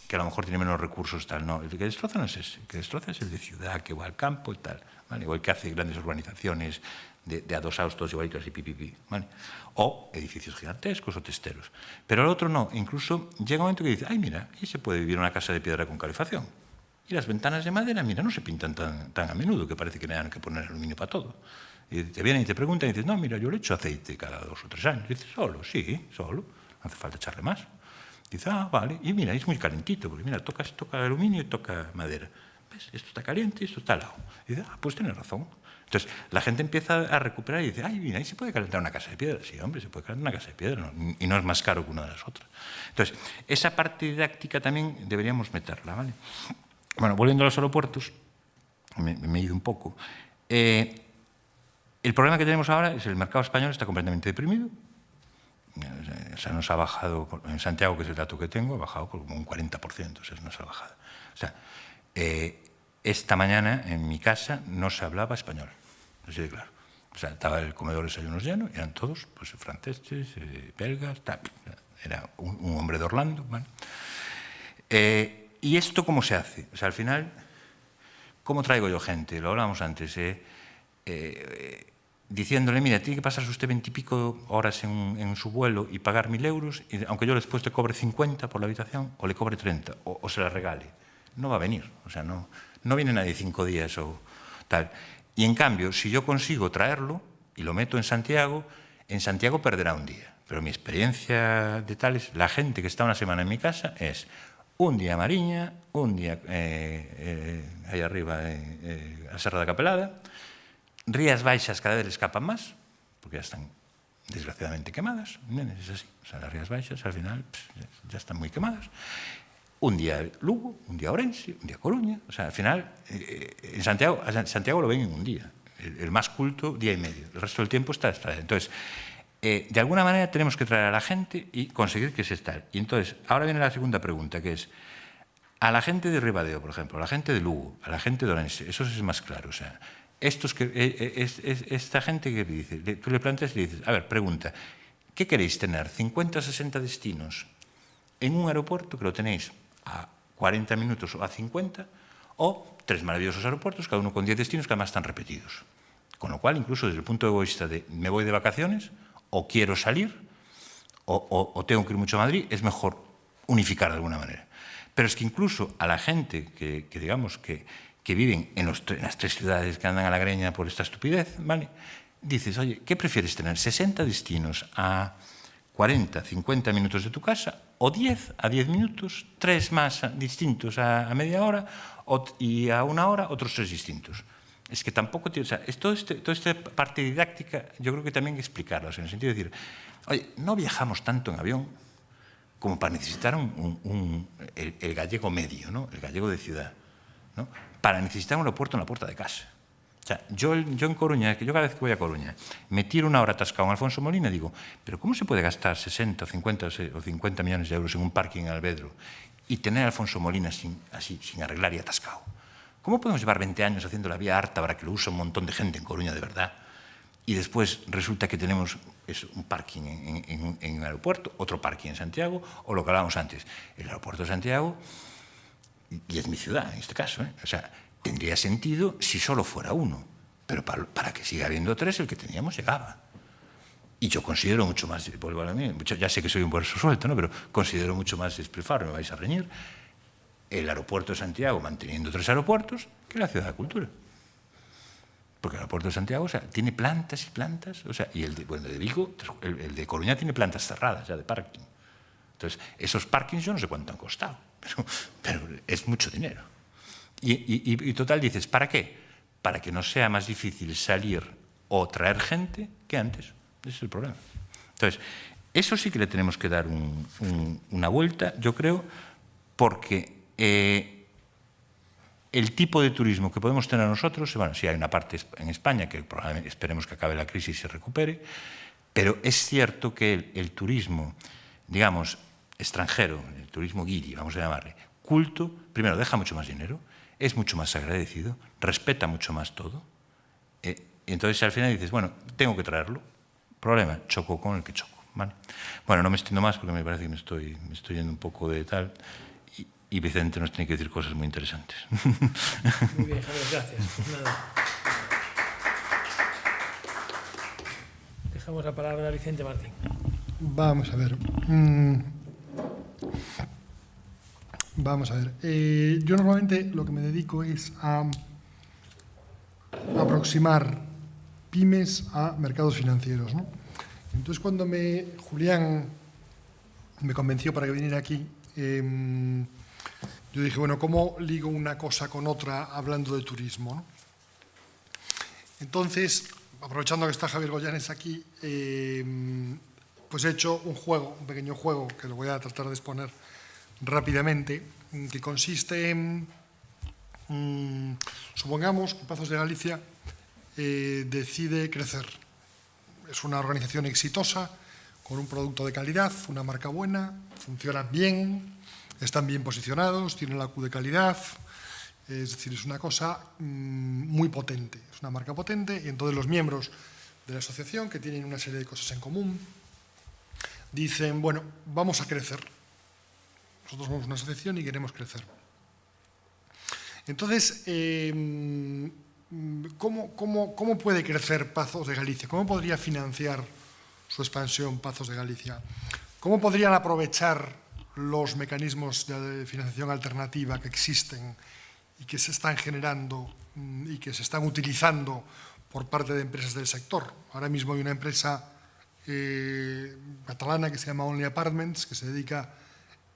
que a lo mejor tiene menos recursos, tal, no. El que destroza no es ese, el que destroza es el de ciudad, que va al campo y tal, ¿vale? O el que hace grandes urbanizaciones de adosados todos igualitos y pipipi, ¿vale? O edificios gigantescos o testeros. Pero el otro no, incluso llega un momento que dice, ay, mira, ahí se puede vivir en una casa de piedra con calefacción. Y las ventanas de madera, mira, no se pintan tan a menudo, que parece que tengan que poner aluminio para todo. Y te vienen y te preguntan y dices, no, mira, yo le echo aceite cada 2 o 3 años. Y dices, solo, sí, solo, no hace falta echarle más. Dices, vale, y mira, es muy calentito, porque mira, toca aluminio y toca madera. ¿Ves? Esto está caliente y esto está al lado. Y dices, pues tienes razón. Entonces, la gente empieza a recuperar y dice, ay, mira, ahí se puede calentar una casa de piedra. Sí, hombre, se puede calentar una casa de piedra, ¿no? Y no es más caro que una de las otras. Entonces, esa parte didáctica también deberíamos meterla, ¿vale? Bueno, volviendo a los aeropuertos, me he ido un poco. El problema que tenemos ahora es que el mercado español está completamente deprimido. O sea, nos ha bajado, en Santiago, que es el dato que tengo, ha bajado por como un 40%, o sea, es una salvajada. O sea, esta mañana en mi casa no se hablaba español, así de claro. O sea, estaba el comedor de desayunos lleno, eran todos pues, franceses, belgas, tal. Era un hombre de Orlando, ¿vale? ¿Y esto cómo se hace? O sea, al final, ¿cómo traigo yo gente? Lo hablábamos antes, diciéndole, mira, tiene que pasarse usted 20 y pico horas en su vuelo y pagar 1.000 euros, y aunque yo después le cobre 50 por la habitación, o le cobre 30, o se la regale. No va a venir, o sea, no viene nadie 5 días o tal. Y en cambio, si yo consigo traerlo y lo meto en Santiago perderá un día. pero mi experiencia de tal es, la gente que está una semana en mi casa es un día a Mariña, un día ahí arriba a Serra da Capelada, Rías Baixas cada vez le escapan más, porque ya están desgraciadamente quemadas, es así, o sea, las Rías Baixas al final ya están muy quemadas. Un día Lugo, un día Ourense, un día Coruña, o sea, al final en Santiago lo ven en un día, el más culto día y medio, el resto del tiempo está extraído. Entonces, de alguna manera tenemos que traer a la gente y conseguir que se esté. Y entonces, ahora viene la segunda pregunta, que es, a la gente de Ribadeo, por ejemplo, a la gente de Lugo, a la gente de Ourense, eso es más claro, o sea, esta gente que dice, tú le planteas y le dices, a ver, pregunta, ¿qué queréis tener? ¿50 o 60 destinos en un aeropuerto que lo tenéis a 40 minutos o a 50? ¿O 3 maravillosos aeropuertos, cada uno con 10 destinos que además están repetidos? Con lo cual, incluso desde el punto egoísta de me voy de vacaciones, o quiero salir, o tengo que ir mucho a Madrid, es mejor unificar de alguna manera. Pero es que incluso a la gente que digamos, que viven en las 3 ciudades que andan a la greña por esta estupidez, ¿vale? Dices, oye, ¿qué prefieres tener? ¿60 destinos a 40, 50 minutos de tu casa? ¿O 10 a 10 minutos? 3 más distintos a media hora y a 1 hora otros 3 distintos. Es que tampoco, o sea, toda esta parte didáctica yo creo que también hay que explicarlo, o sea, en el sentido de decir, oye, no viajamos tanto en avión como para necesitar el gallego medio, ¿no? El gallego de ciudad, ¿no? Para necesitar un aeropuerto en la puerta de casa. O sea, yo en Coruña, que yo cada vez que voy a Coruña, me tiro 1 hora atascado en Alfonso Molina y digo, pero ¿cómo se puede gastar 60 o 50 millones de euros en un parking en Albedro y tener a Alfonso Molina sin arreglar y atascado? ¿Cómo podemos llevar 20 años haciendo la vía harta para que lo use un montón de gente en Coruña de verdad? Y después resulta que tenemos un parking en un aeropuerto, otro parking en Santiago, o lo que hablábamos antes, el aeropuerto de Santiago, y es mi ciudad en este caso, ¿eh? O sea, tendría sentido si solo fuera uno, pero para que siga habiendo 3, el que teníamos llegaba. Y yo considero mucho más, ya sé que soy un bolso suelto, ¿no? Pero considero mucho más despilfarro, me vais a reñir, el aeropuerto de Santiago manteniendo 3 aeropuertos que la ciudad de cultura. Porque el aeropuerto de Santiago, o sea, tiene plantas y plantas, o sea, y el de Vigo, el de Coruña tiene plantas cerradas ya de parking. Entonces, esos parkings yo no sé cuánto han costado, pero es mucho dinero. Y total dices, ¿para qué? Para que no sea más difícil salir o traer gente que antes. Ese es el problema. Entonces, eso sí que le tenemos que dar una vuelta, yo creo, porque el tipo de turismo que podemos tener nosotros, bueno, sí hay una parte en España que probablemente esperemos que acabe la crisis y se recupere, pero es cierto que el turismo, digamos, extranjero, el turismo guiri, vamos a llamarle, culto, primero deja mucho más dinero, es mucho más agradecido, respeta mucho más todo, entonces al final dices, bueno, tengo que traerlo, problema, choco con el que choco, ¿vale? Bueno, no me extiendo más porque me parece que me estoy yendo un poco de tal. Y Vicente nos tiene que decir cosas muy interesantes. Muy bien, Javier, gracias. Nada. Dejamos la palabra a Vicente Martín. Vamos a ver. Vamos a ver. Yo normalmente lo que me dedico es a aproximar pymes a mercados financieros, ¿no? Entonces, cuando Julián me convenció para que viniera aquí, yo dije, bueno, ¿cómo ligo una cosa con otra hablando de turismo, ¿no? Entonces, aprovechando que está Javier Goyanes aquí, pues he hecho un pequeño juego, que lo voy a tratar de exponer rápidamente, que consiste en, supongamos que Pazos de Galicia decide crecer. Es una organización exitosa, con un producto de calidad, una marca buena, funcionan bien, están bien posicionados, tienen la Q de calidad, es decir, es una cosa muy potente, es una marca potente, y entonces los miembros de la asociación, que tienen una serie de cosas en común, dicen, bueno, vamos a crecer. Nosotros somos una asociación y queremos crecer. Entonces, ¿cómo puede crecer Pazos de Galicia? ¿Cómo podría financiar su expansión Pazos de Galicia? ¿Cómo podrían aprovechar los mecanismos de financiación alternativa que existen y que se están generando y que se están utilizando por parte de empresas del sector? Ahora mismo hay una empresa catalana que se llama Only Apartments, que se dedica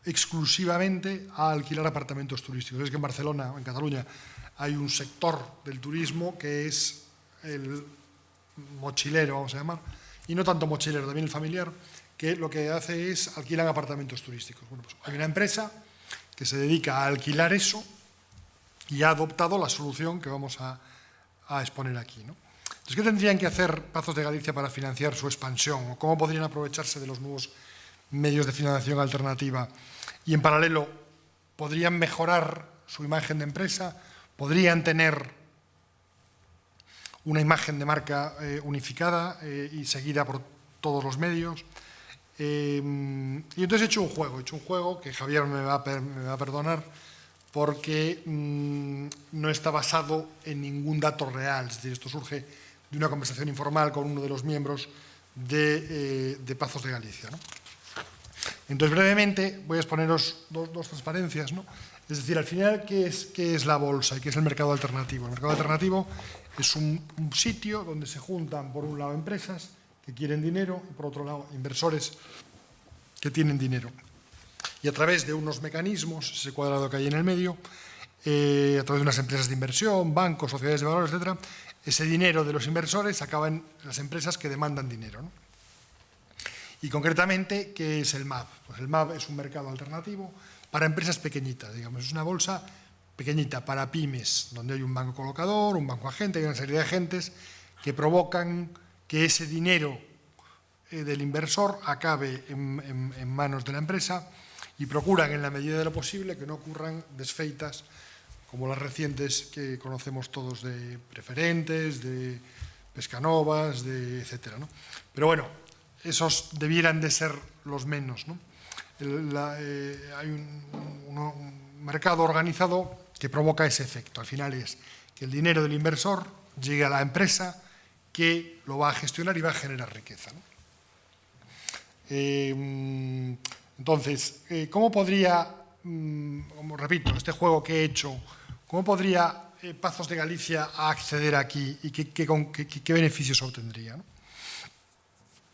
exclusivamente a alquilar apartamentos turísticos. Es que en Barcelona, en Cataluña, hay un sector del turismo que es el mochilero, vamos a llamar, y no tanto mochilero, también el familiar, que lo que hace es alquilan apartamentos turísticos. Bueno, pues hay una empresa que se dedica a alquilar eso y ha adoptado la solución que vamos a exponer aquí, ¿no? Entonces, ¿qué tendrían que hacer Pazos de Galicia para financiar su expansión? ¿O cómo podrían aprovecharse de los nuevos medios de financiación alternativa? Y en paralelo, ¿podrían mejorar su imagen de empresa? ¿Podrían tener una imagen de marca unificada y seguida por todos los medios? Y entonces he hecho un juego que Javier me va a perdonar, porque no está basado en ningún dato real. Es decir, esto surge de una conversación informal con uno de los miembros de Pazos de Galicia, ¿no? Entonces, brevemente, voy a exponeros dos transparencias, ¿no? Es decir, al final, ¿qué es la bolsa y qué es el mercado alternativo? El mercado alternativo es un sitio donde se juntan, por un lado, empresas que quieren dinero y, por otro lado, inversores que tienen dinero. Y a través de unos mecanismos, ese cuadrado que hay en el medio, a través de unas empresas de inversión, bancos, sociedades de valores, etc., ese dinero de los inversores acaba en las empresas que demandan dinero, ¿no? Y concretamente, ¿qué es el MAB? Pues el MAB es un mercado alternativo para empresas pequeñitas, digamos. Es una bolsa pequeñita para pymes, donde hay un banco colocador, un banco agente, hay una serie de agentes que provocan que ese dinero del inversor acabe en manos de la empresa y procuran, en la medida de lo posible, que no ocurran desfeitas como las recientes que conocemos todos de Preferentes, de Pescanovas, etcétera, ¿no? Pero bueno, esos debieran de ser los menos, ¿no? Hay un mercado organizado que provoca ese efecto. Al final es que el dinero del inversor llegue a la empresa que lo va a gestionar y va a generar riqueza, ¿no? Entonces, ¿cómo podría, como repito, este juego que he hecho, cómo podría Pazos de Galicia acceder aquí y qué beneficios obtendría, ¿no?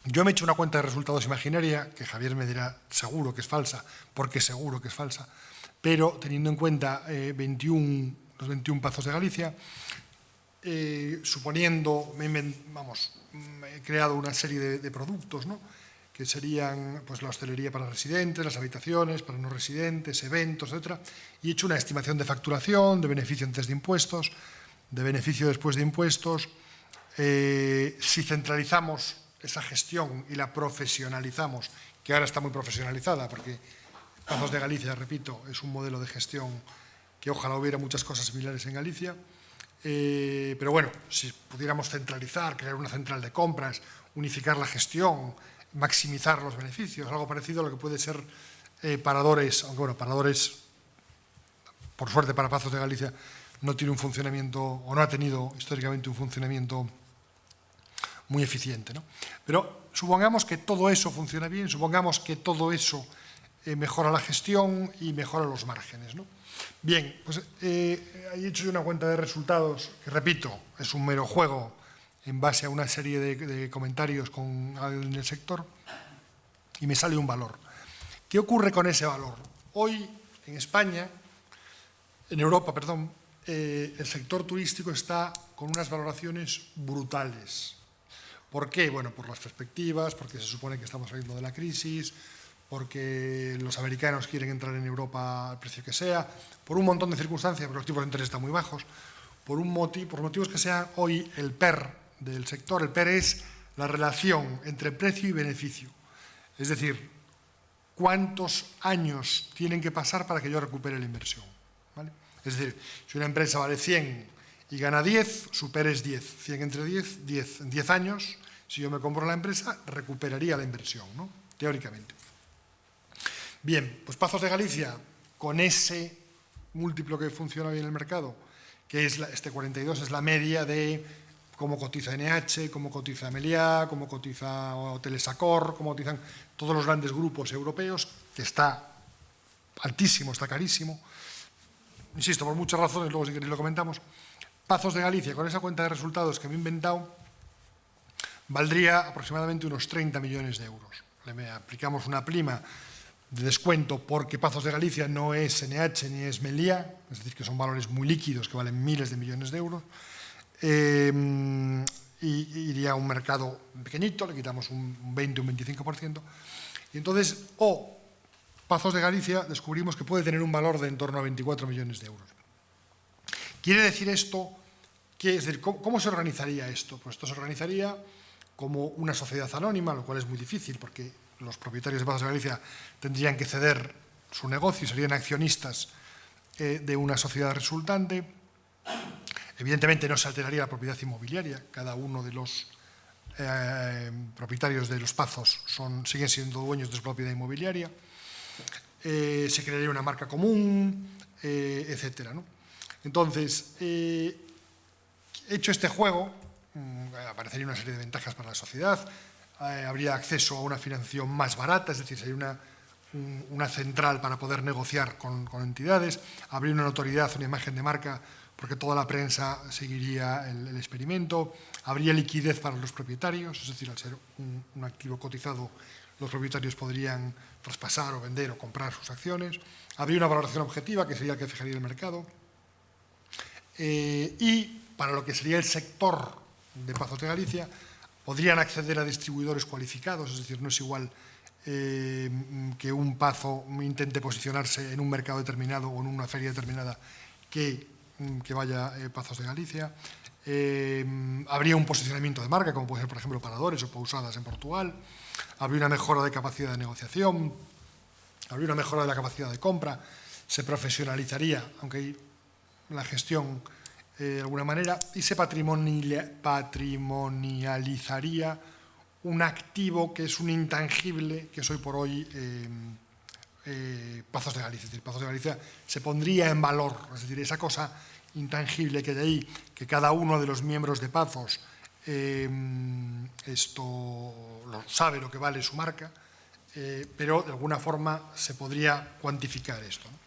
Yo me he hecho una cuenta de resultados imaginaria, que Javier me dirá seguro que es falsa, porque seguro que es falsa, pero teniendo en cuenta los 21 Pazos de Galicia, suponiendo, he creado una serie de productos, ¿no?, que serían pues, la hostelería para residentes, las habitaciones para no residentes, eventos, etc. Y he hecho una estimación de facturación, de beneficio antes de impuestos, de beneficio después de impuestos. Si centralizamos esa gestión y la profesionalizamos, que ahora está muy profesionalizada, porque Pazos de Galicia, repito, es un modelo de gestión que ojalá hubiera muchas cosas similares en Galicia, pero bueno, si pudiéramos centralizar, crear una central de compras, unificar la gestión, maximizar los beneficios, algo parecido a lo que puede ser Paradores, aunque bueno, Paradores, por suerte para Pazos de Galicia, no tiene un funcionamiento, o no ha tenido históricamente un funcionamiento muy eficiente, ¿no? Pero supongamos que todo eso funciona bien, supongamos que todo eso mejora la gestión y mejora los márgenes, ¿no? Bien, pues he hecho yo una cuenta de resultados que, repito, es un mero juego en base a una serie de comentarios con alguien del sector y me sale un valor. ¿Qué ocurre con ese valor? Hoy, en España, en Europa, perdón, el sector turístico está con unas valoraciones brutales. ¿Por qué? Bueno, por las perspectivas, porque se supone que estamos saliendo de la crisis, porque los americanos quieren entrar en Europa al precio que sea, por un montón de circunstancias, porque los tipos de interés están muy bajos, por motivos que sean. Hoy el PER del sector, el PER es la relación entre precio y beneficio. Es decir, cuántos años tienen que pasar para que yo recupere la inversión, ¿vale? Es decir, si una empresa vale 100 y gana 10, su PER es 10. 100 entre 10, 10. En 10 años, si yo me compro la empresa, recuperaría la inversión, ¿no?, teóricamente. Bien, pues Pazos de Galicia, con ese múltiplo que funciona bien en el mercado, que es este 42, es la media de cómo cotiza NH, cómo cotiza Meliá, cómo cotiza Hoteles Accor, cómo cotizan todos los grandes grupos europeos, que está altísimo, está carísimo. Insisto, por muchas razones, luego si queréis lo comentamos. Pazos de Galicia, con esa cuenta de resultados que me he inventado, valdría aproximadamente unos 30 millones de euros. Le aplicamos una prima de descuento porque Pazos de Galicia no es NH ni es Meliá, es decir, que son valores muy líquidos que valen miles de millones de euros, y iría a un mercado pequeñito, le quitamos un 20, un 25%, y entonces, Pazos de Galicia descubrimos que puede tener un valor de en torno a 24 millones de euros. ¿Quiere decir esto? Es decir, ¿cómo se organizaría esto? Pues esto se organizaría como una sociedad anónima, lo cual es muy difícil porque los propietarios de Pazos de Galicia tendrían que ceder su negocio y serían accionistas de una sociedad resultante. Evidentemente no se alteraría la propiedad inmobiliaria, cada uno de los propietarios de los Pazos siguen siendo dueños de su propiedad inmobiliaria, se crearía una marca común, etcétera, ¿no? Entonces, hecho este juego, aparecería una serie de ventajas para la sociedad, habría acceso a una financiación más barata, es decir, sería una central para poder negociar con entidades, habría una notoriedad, una imagen de marca, porque toda la prensa seguiría el experimento, habría liquidez para los propietarios, es decir, al ser un activo cotizado, los propietarios podrían traspasar o vender o comprar sus acciones, habría una valoración objetiva, que sería la que fijaría el mercado, y para lo que sería el sector de Pazos de Galicia, podrían acceder a distribuidores cualificados, es decir, no es igual que un Pazo intente posicionarse en un mercado determinado o en una feria determinada que vaya Pazos de Galicia. Habría un posicionamiento de marca, como puede ser, por ejemplo, Paradores o Pousadas en Portugal. Habría una mejora de capacidad de negociación, habría una mejora de la capacidad de compra, se profesionalizaría, aunque la gestión de alguna manera, y se patrimonializaría un activo que es un intangible que es hoy por hoy Pazos de Galicia. Es decir, Pazos de Galicia se pondría en valor, es decir, esa cosa intangible que hay ahí, que cada uno de los miembros de Pazos sabe lo que vale su marca, pero de alguna forma se podría cuantificar esto, ¿no?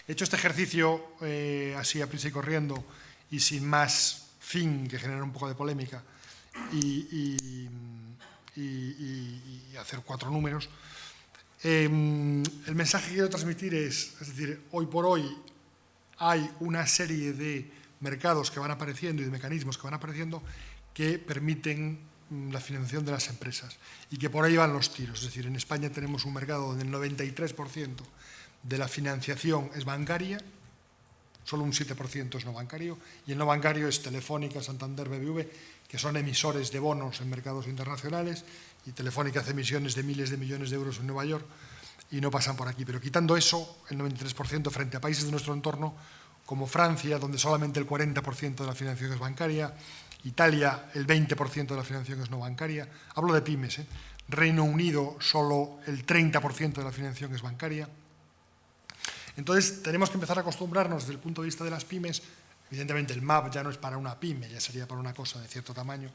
Hecho este ejercicio así a prisa y corriendo y sin más fin que generar un poco de polémica y hacer 4 números, el mensaje que quiero transmitir es decir, hoy por hoy hay una serie de mercados que van apareciendo y de mecanismos que van apareciendo que permiten la financiación de las empresas y que por ahí van los tiros. Es decir, en España tenemos un mercado donde el 93% de la financiación es bancaria, solo un 7% es no bancario, y el no bancario es Telefónica, Santander, BBV, que son emisores de bonos en mercados internacionales, y Telefónica hace emisiones de miles de millones de euros en Nueva York y no pasan por aquí. Pero quitando eso, el 93% frente a países de nuestro entorno, como Francia, donde solamente el 40% de la financiación es bancaria, Italia, el 20% de la financiación es no bancaria, hablo de pymes, Reino Unido, solo el 30% de la financiación es bancaria. Entonces, tenemos que empezar a acostumbrarnos desde el punto de vista de las pymes. Evidentemente, el MAP ya no es para una pyme, ya sería para una cosa de cierto tamaño,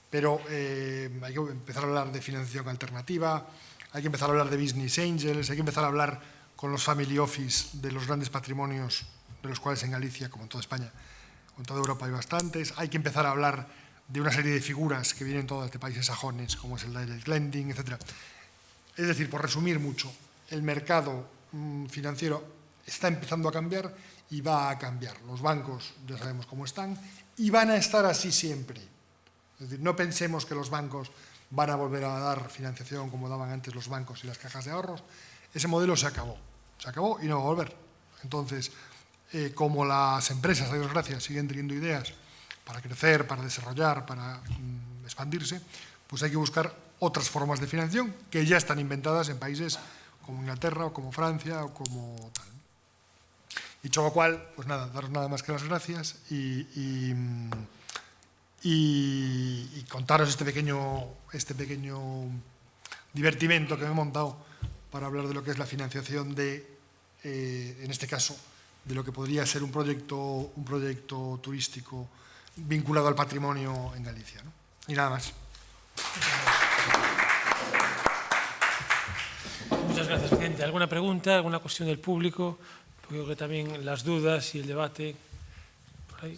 pero hay que empezar a hablar de financiación alternativa, hay que empezar a hablar de business angels, hay que empezar a hablar con los family office de los grandes patrimonios, de los cuales en Galicia, como en toda España, o en toda Europa hay bastantes. Hay que empezar a hablar de una serie de figuras que vienen todas de países sajones, como es el direct lending, etc. Es decir, por resumir mucho, el mercado financiero está empezando a cambiar y va a cambiar. Los bancos ya sabemos cómo están y van a estar así siempre. Es decir, no pensemos que los bancos van a volver a dar financiación como daban antes los bancos y las cajas de ahorros. Ese modelo se acabó y no va a volver. Entonces, como las empresas, a Dios gracias, siguen teniendo ideas para crecer, para desarrollar, para expandirse, pues hay que buscar otras formas de financiación que ya están inventadas en países como Inglaterra o como Francia o como tal. Dicho lo cual, pues nada, daros nada más que las gracias y contaros este pequeño divertimento que me he montado para hablar de lo que es la financiación en este caso, de lo que podría ser un proyecto turístico vinculado al patrimonio en Galicia, ¿no? Y nada más. Muchas gracias, presidente. ¿Alguna pregunta, alguna cuestión del público? Porque creo que también las dudas y el debate por ahí.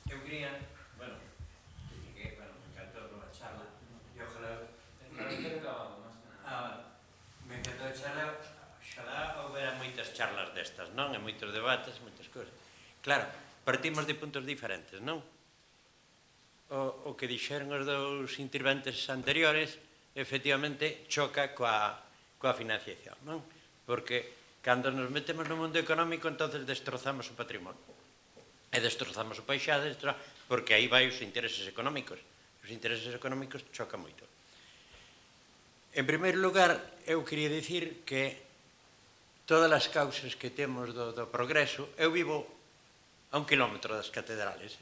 Eu quería, me encantó a charla, Xalá houbera moitas charlas destas, non? E moitos debates, moitas cousas. Claro, partimos de puntos diferentes, non? O que dixeron os dous interventes anteriores, efectivamente, choca coa financiación, non? Porque cando nos metemos no mundo económico, entonces destrozamos o patrimonio. E destrozamos o paisaje, porque aí vai os intereses económicos. Os intereses económicos chocan moito. En primeiro lugar, eu quería dicir que todas as causas que temos do progreso, eu vivo a 1 kilómetro das catedrales,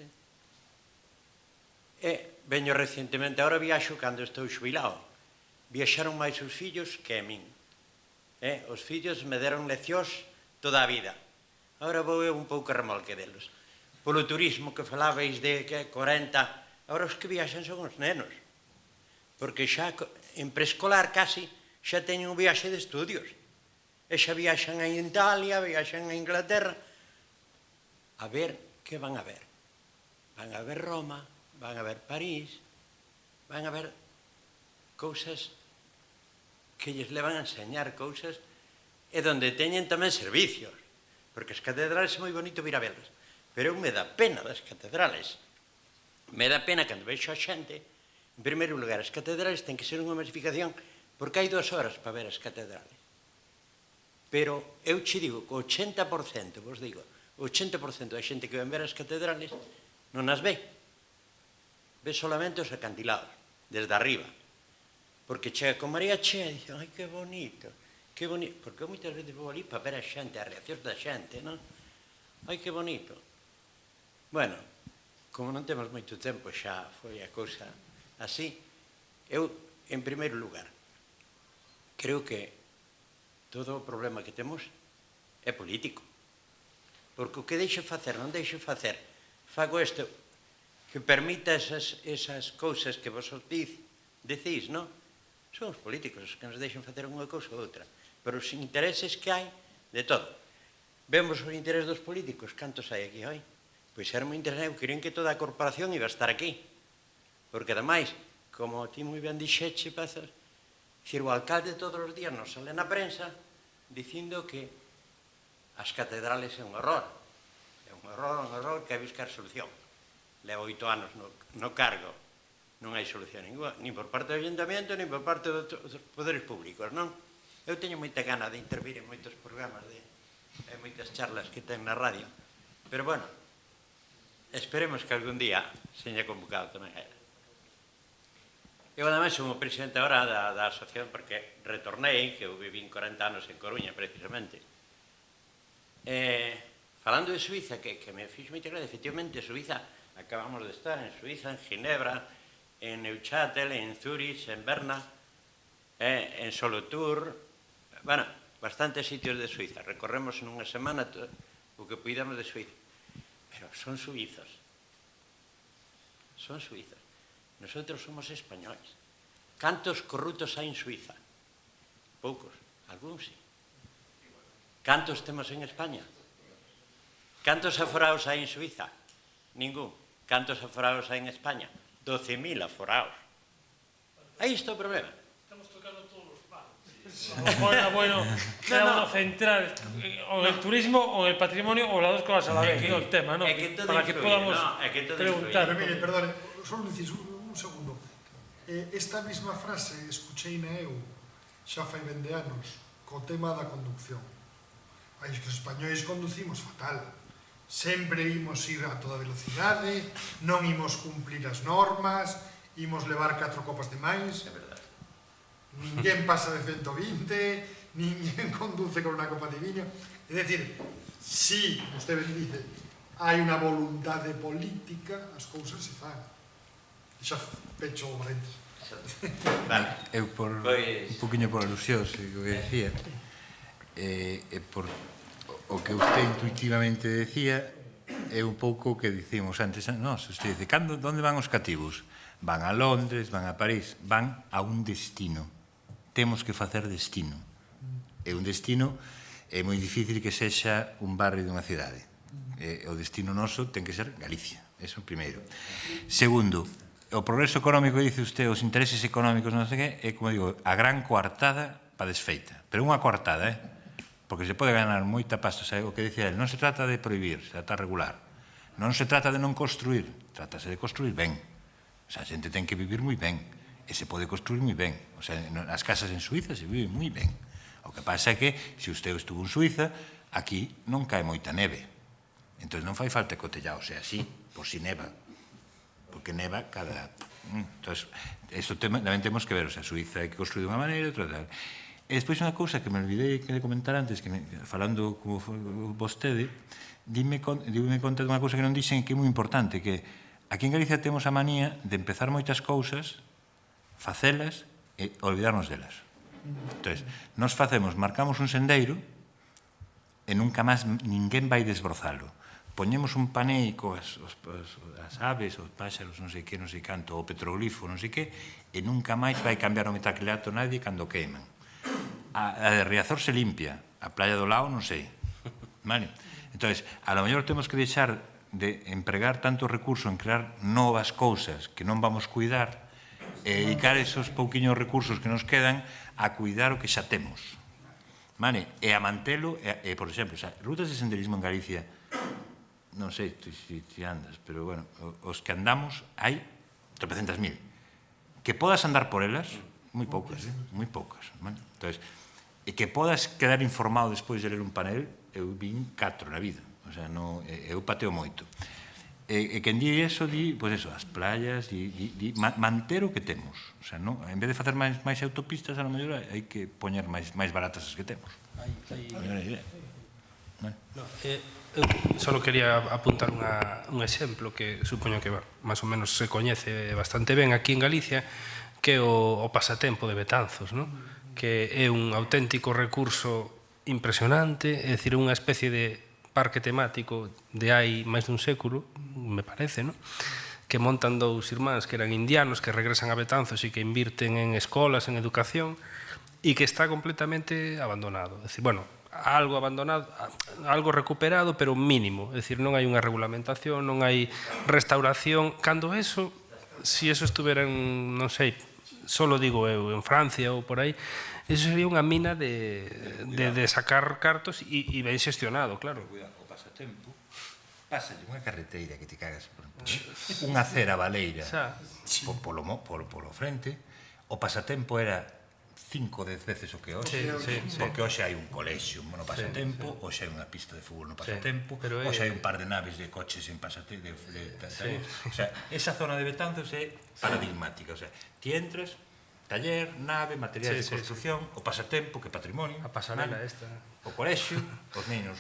e veño recientemente, agora viaxo cando estou xubilado, viaxaron máis os fillos que a min, os fillos me deron leccións toda a vida, agora vou eu un pouco a remolque delos, polo turismo que falabais de 40, agora os que viaxan son os nenos, porque xa en preescolar casi xa teñen un viaxe de estudios, e xa viaxan a Italia, viaxan a Inglaterra, a ver que van a ver. Van a ver Roma, van a ver París, van a ver cousas que lles levan a enseñar cousas e donde teñen tamén servicios, porque as catedrales é moi bonito vir a velas, pero eu me dá pena das catedrales. Me dá pena cando vexo a xente, en primeiro lugar, as catedrales ten que ser unha masificación, porque hai 2 horas para ver as catedrales. Pero eu che digo que o 80%, vos digo, o 80% da xente que ven ver as catedrales non as ve. Ve solamente os acantilados, desde arriba. Porque chega con María chea e dice, ai, que bonito, que bonito. Porque eu moitas veces vou ali para ver a xente, as reaccións da xente, non? Ai, que bonito. Bueno, como non temos moito tempo, xa foi a cousa así. Eu, en primeiro lugar, creo que todo o problema que temos é político. Porque o que deixe facer, non deixe facer, fago isto, que permita esas cousas que vos decís, non? Son os políticos os que nos deixen facer unha cousa ou outra. Pero os intereses que hai, de todo. Vemos os intereses dos políticos, cantos hai aquí hoy? Pois era moi interesante, eu querían que toda a corporación iba a estar aquí. Porque, ademais, como ti moi ben dixeche, Pazos, dicir, o alcalde todos os días nos sale na prensa dicindo que as catedrales é un horror. É un horror que hai buscar solución. Leva 8 anos no cargo. Non hai solución ninguna, nin por parte do Ayuntamiento, nin por parte dos poderes públicos, non? Eu teño moita gana de intervir en moitos programas, en moitas charlas que ten na radio. Pero, bueno, esperemos que algún día seña convocado tamén a ela. Eu, ademais, son o presidente agora da asociación porque retornei, que eu viví 40 anos en Coruña, precisamente. Falando de Suiza, que me fixo moita gracia, efectivamente, Suiza, acabamos de estar en Suiza, en Ginebra, en Neuchâtel, en Zurich, en Berna, en Solothurn, bueno, bastantes sitios de Suiza. Recorremos nunha semana o que puidamos de Suiza. Pero son suizos. Son suizos. Nosotros somos españoles. Cantos corruptos hai en Suiza? Poucos, algúns sí. Cantos temos en España? Cantos aforados hai en Suiza? Ningún. Cantos aforados hai en España? 12.000 aforados. Aí está o problema. Estamos tocando todos os palos. Bueno, era central o el turismo o el patrimonio o las dos cosas a la vez, no el tema, ¿no? Para que podamos preguntar. Pero mire, perdone, solo decís un segundo. Esta mesma frase escucheina eu xa fai 20 anos co tema da conducción. Ai, que os españois conducimos fatal. Sempre imos ir a toda velocidade, non imos cumplir as normas, imos levar 4 copas de máis. É verdade. Ninguén pasa de 120, ninguén conduce con unha copa de viño. É dicir, si, usted ben dice, hai unha voluntade política, as cousas se fan. Xa pecho o parentes. Vale. Eu por un poquinho por alusións, o que decía, por o que usted intuitivamente decía, é un pouco o que dicimos antes. Nos, usted dice, onde van os cativos? Van a Londres, van a París, van a un destino. Temos que facer destino. E un destino é moi difícil que sexa un barrio dunha cidade. O destino noso ten que ser Galicia. Eso primeiro. Segundo, o progreso económico, dice usted, os intereses económicos, non sei que, é, como digo, a gran coartada pa desfeita, pero unha coartada, porque se pode ganar moita pasta. O que dicía el, non se trata de prohibir, se trata de regular. Non se trata de non construir, trátase de construir ben. O sea, a xente ten que vivir moi ben, e se pode construir moi ben. O sea, as casas en Suiza se vive moi ben. O que pasa é que, se usted estuvo en Suiza, aquí non cae moita neve. Entón non fai falta que o tellado sea así, por si neva. Porque neva cada... Entón, isto tamén temos que ver, o sea, Suiza hai que construir de unha maneira, outra tal. E despois unha cousa que me olvidei que de comentar antes, que falando como vostede, dime conta de unha cousa que non dixen que é moi importante, que aquí en Galicia temos a manía de empezar moitas cousas, facelas e olvidarnos delas. Entón, nos marcamos un sendeiro e nunca máis ninguén vai desbrozalo. Poñemos un panei coas as aves, os páxaros, non sei que, non sei canto, o petroglifo, non sei que, e nunca máis vai cambiar o metacrilato nadie cando queiman. A de Riazor se limpia, a Playa do Lao non sei. Vale? Entón, a lo mellor temos que deixar de empregar tanto recurso en crear novas cousas que non vamos cuidar e dedicar esos pouquiños recursos que nos quedan a cuidar o que xa temos. Vale? E a mantelo, por exemplo, rutas de senderismo en Galicia, non sei se andas, pero, bueno, os que andamos hai 300.000. Que podas andar por elas, moi poucas, moi poucas. Entón, e que podas quedar informado despois de ler un panel, eu vin 4 na vida, o sea, eu pateo moito. E quen di eso, di, pois eso, as playas, manter o que temos. O sea, en vez de facer máis autopistas, a lo mellor hai que poñer máis baratas as que temos. Eu só quería apuntar un exemplo que supoño que máis ou menos se coñece bastante ben aquí en Galicia, que é o pasatempo de Betanzos, que é un auténtico recurso impresionante, é dicir, unha especie de parque temático de hai máis dun século, me parece, que montan dous irmáns que eran indianos, que regresan a Betanzos e que invirten en escolas, en educación, e que está completamente abandonado. É dicir, bueno, algo abandonado, algo recuperado, pero mínimo. É dicir, non hai unha regulamentación, non hai restauración. Cando eso, se eso estuvera en, non sei, solo digo eu, en Francia ou por aí, eso sería unha mina de sacar cartos e ben xestionado, claro. O pasatempo, pásalle unha carreteira que te cagas por unha acera baleira polo frente, o pasatempo era 5 10 veces o que hoxe, porque hoxe hai un colexio no pasatempo, hoxe hai unha pista de fútbol no pasatempo, hoxe hai un par de naves de coches en pasatempo, o sea, esa zona de Betanzos é paradigmática, o sea, ti entras, taller, nave, materiais de construcción, o pasatempo, que patrimonio, a pasarela esta, o colexio, os niños,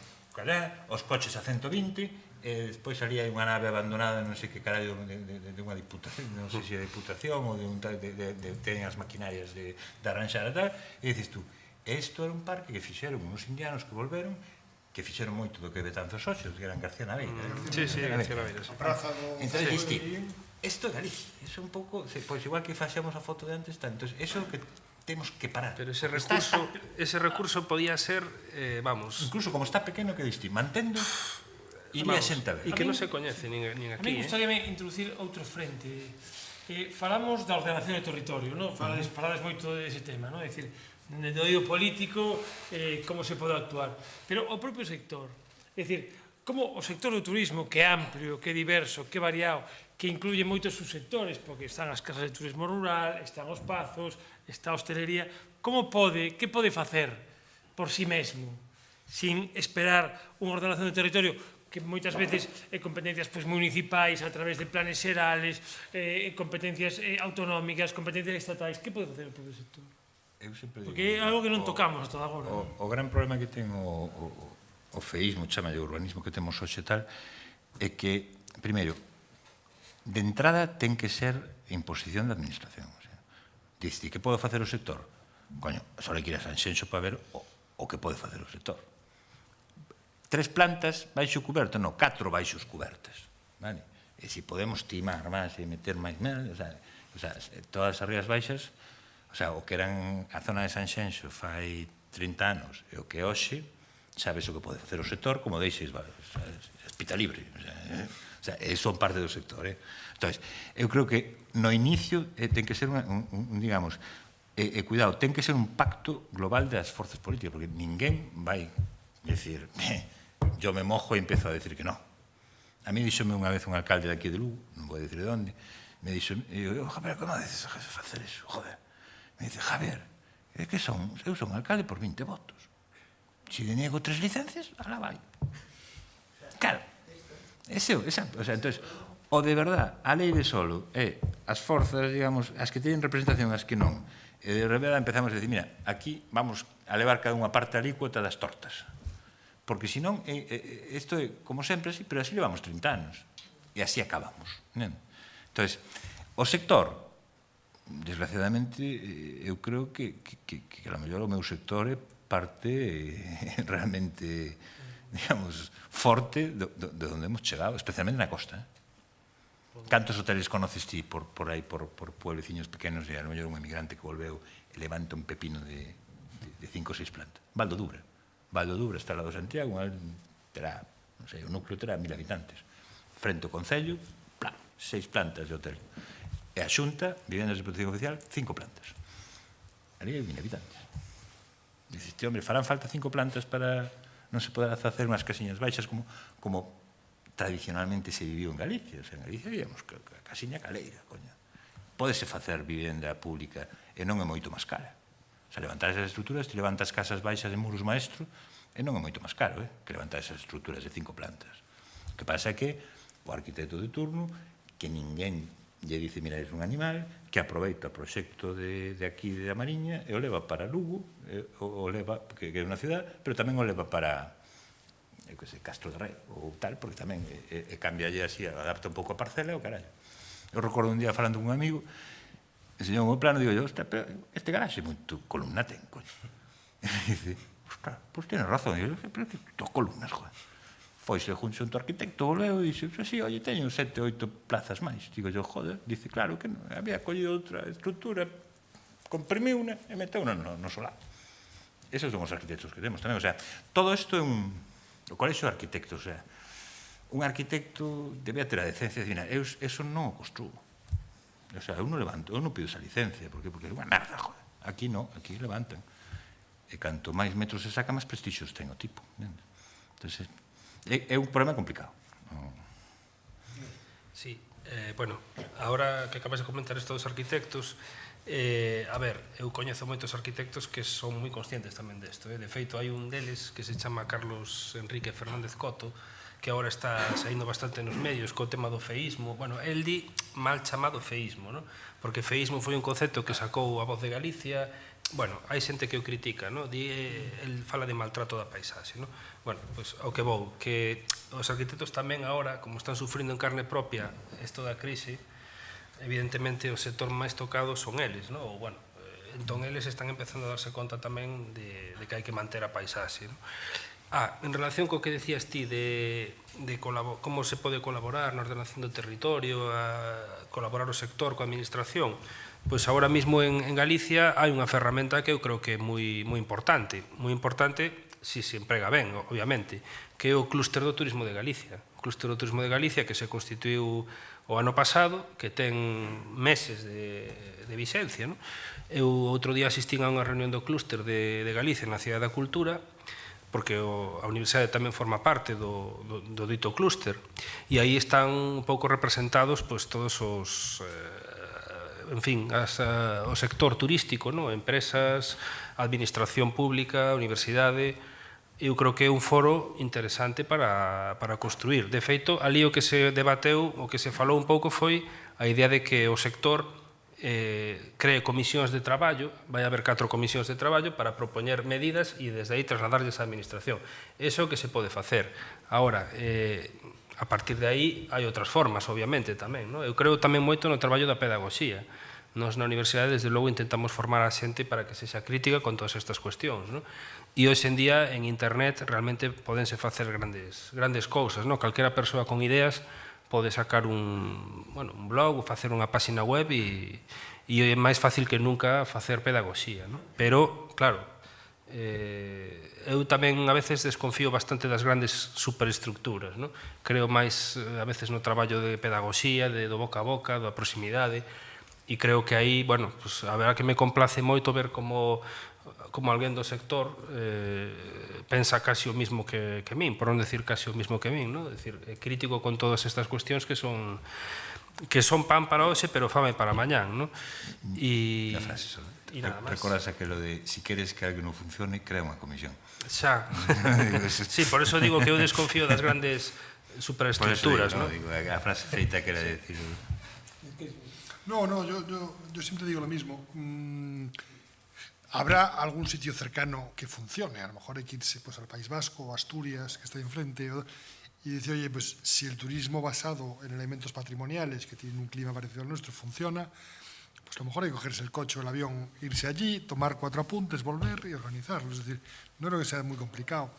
os coches a 120, e despois ali hai unha nave abandonada, non sei que carallo, de unha diputación, non sei se é diputación ou de teñen as maquinarias de arranxar e tal, e dices tú, isto era un parque que fixeron uns indianos que volveron, que fixeron moito do que Betanzos hoxe, que eran García Naveira. Sí, García Naveira. Entón, diste, isto é Galicia, iso un pouco, pois igual que faxemos a foto de antes, entón, iso que temos que parar. Pero ese recurso podía ser, vamos... Incluso como está pequeno, que diste, mantendo... Iría xente a ver. E que non se coñece nin aquí. A mí gustaríame introducir outro frente. Falamos da ordenación do territorio, falades moito dese tema, é dicir, do eido político, como se pode actuar. Pero o propio sector, é dicir, como o sector do turismo, que é amplio, que é diverso, que é variado, que incluye moitos subsectores, porque están as casas de turismo rural, están os pazos, está a hostelería, que pode facer por si mesmo, sin esperar unha ordenación do territorio que moitas veces é competencias municipais a través de planes xerales, competencias autonómicas, competencias estatais. Que pode facer o propio sector? Porque é algo que non tocamos toda agora. O gran problema que ten o feísmo, chama de urbanismo que temos hoxe tal, é que, primeiro, de entrada ten que ser imposición da administración. Dice, que pode facer o sector? Coño, só hai que ir a Sanxenxo para ver o que pode facer o sector. 3 plantas baixo cuberto, non, 4 baixos cubertas. E se podemos timar máis e meter máis menos, o sea, todas as rías baixas, o sea, o que eran a zona de Sanxenxo fai 30 anos e o que hoxe, sabes o que pode facer o sector, como deixes, espita libre. O sea, son parte do sector. Entón, eu creo que no inicio ten que ser, digamos, E cuidado, ten que ser un pacto global das forzas políticas, porque ninguén vai decir, yo me mojo e empezo a decir que no. A mí díxome unha vez un alcalde de aquí de Lugo, non vou decir de onde, me dixo, eu, Javier, como dices facer eso, joder? Me dice, Javier, que son? Eu son alcalde por 20 votos. Se le niego 3 licencias, alá vai. Claro, entonces, o de verdad, a lei de solo é as forzas, digamos, as que teñen representación, as que non, e de verdad empezamos a decir, mira, aquí vamos a levar cada unha parte alícuota das tortas. Porque senón, isto é como sempre así, pero así levamos 30 anos. E así acabamos. Entón, o sector, desgraciadamente, eu creo que a mellor o meu sector é parte realmente, digamos, forte de onde hemos chegado, especialmente na costa. Cantos hoteles conoces ti por aí, por puebleciños pequenos, e a mellor un emigrante que volveu e levanta un pepino de 5 ou 6 plantas? Valdo Dubra está ao lado de Santiago, terá, non sei, o núcleo terá 1000 habitantes. Frente ao Concello, 6 plantas de hotel. E a Xunta, vivendas de protección oficial, 5 plantas. Ali hai 1000 habitantes. Dices, hombre, farán falta 5 plantas para non se poder facer unhas casiñas baixas como tradicionalmente se viviu en Galicia. O sea, en Galicia vivíamos a casiña caleira, coña. Pódese facer vivenda pública e non é moito máis cara. O sea, levantar esas estruturas, te levantas casas baixas de muros maestro, e non é moito máis caro, que levantar esas estruturas de 5 plantas. O que pasa é que o arquitecto de turno, que ninguén lle dice, mira, é un animal, que aproveita o proxecto de aquí da Mariña e o leva para Lugo, o leva, que é unha cidade, pero tamén o leva para Castro de Rei ou tal, porque tamén cambialle así, adapta un pouco a parcela e o carallo. Eu recordo un día falando con un amigo, enseñou un plano, digo yo, pero este garaxe é moito columna ten, coño. E me dice, ostras, pois tienes razón, e eu, pero que dos columnas, joder. Foise junto ao arquitecto, volveu e dixe, sí, oye, teño 7 ou 8 plazas máis. Digo yo, joder, dice, claro que non, había collido outra estrutura, comprimiu unha e meteu unha no solar. Esos son os arquitectos que temos tamén, o sea, todo isto é un... O colexo de arquitectos, o sea, un arquitecto debe ter a decencia de decir, eu eso non o construo. O sea, eu non levanto, eu non pido esa licencia, porque é unha merda, joder. Aquí non, aquí levantan. E canto máis metros se saca, máis prestixos ten o tipo. Entón, é un problema complicado. Sí, bueno, agora que acabas de comentar isto dos arquitectos, a ver, eu coñezo moitos arquitectos que son moi conscientes tamén desto. De feito, hai un deles que se chama Carlos Enrique Fernández Coto, que agora está saindo bastante nos medios co tema do feísmo. Bueno, el di mal chamado feísmo, ¿no? Porque feísmo foi un concepto que sacou a Voz de Galicia. Bueno, hai xente que o critica, ¿no? El fala de maltrato da paisaxe, ¿no? Bueno, pois ao que vou, que os arquitectos tamén agora, como están sufrindo en carne propia isto da crise, evidentemente o sector máis tocado son eles, ¿no? Bueno, entón eles están empezando a darse conta tamén de que hai que manter a paisaxe, ¿no? En relación co que decías ti de como se pode colaborar na ordenación do territorio, a colaborar o sector coa administración, pois agora mesmo en Galicia hai unha ferramenta que eu creo que é moi importante, si se emprega ben, obviamente, que é o Clúster do Turismo de Galicia. O Clúster do Turismo de Galicia que se constituiu o ano pasado, que ten meses de vixencia, non? Eu outro día asistín a unha reunión do Clúster de Galicia na Cidade da Cultura, porque a Universidade tamén forma parte do dito clúster, e aí están un pouco representados todos os, en fin, o sector turístico, empresas, administración pública, universidade. Eu creo que é un foro interesante para construir. De feito, ali o que se debateu, o que se falou un pouco foi a idea de que o sector cree comisións de traballo, vai haber 4 comisións de traballo para propoñer medidas e desde aí trasladarlles á administración. Eso é o que se pode facer. Agora, a partir de aí hai outras formas, obviamente, tamén. Eu creo tamén moito no traballo da pedagogía. Nos na universidade, desde logo, intentamos formar a xente para que sexa crítica con todas estas cuestións. E hoxe en día, en internet, realmente podense facer grandes cousas. Calquera persoa con ideas pode sacar un blog ou facer unha página web e é máis fácil que nunca facer pedagogía. Pero, claro, eu tamén a veces desconfío bastante das grandes superestructuras. Creo máis a veces no traballo de pedagogía, do boca a boca, da proximidade, E creo que aí, bueno, pues, a verdad que me complace moito ver como alguén do sector pensa casi o mismo que min, por non decir casi o mismo que min, ¿no? Es decir, crítico con todas estas cuestións que son pan para hoxe, pero fame para mañán, ¿no? La frase solo. E nada máis. Recordas aquilo de si queres que algo non funcione, crea unha comisión. Xa. Sí, por eso digo que eu desconfío das grandes superestructuras, ¿no? Digo, a frase feita que era decir... No, yo siempre digo lo mismo. Habrá algún sitio cercano que funcione. A lo mejor hay que irse pues, al País Vasco o Asturias, que está ahí enfrente, y decir, oye, pues si el turismo basado en elementos patrimoniales, que tienen un clima parecido al nuestro, funciona, pues a lo mejor hay que cogerse el coche o el avión, irse allí, tomar 4 apuntes, volver y organizarlo. Es decir, no creo que sea muy complicado.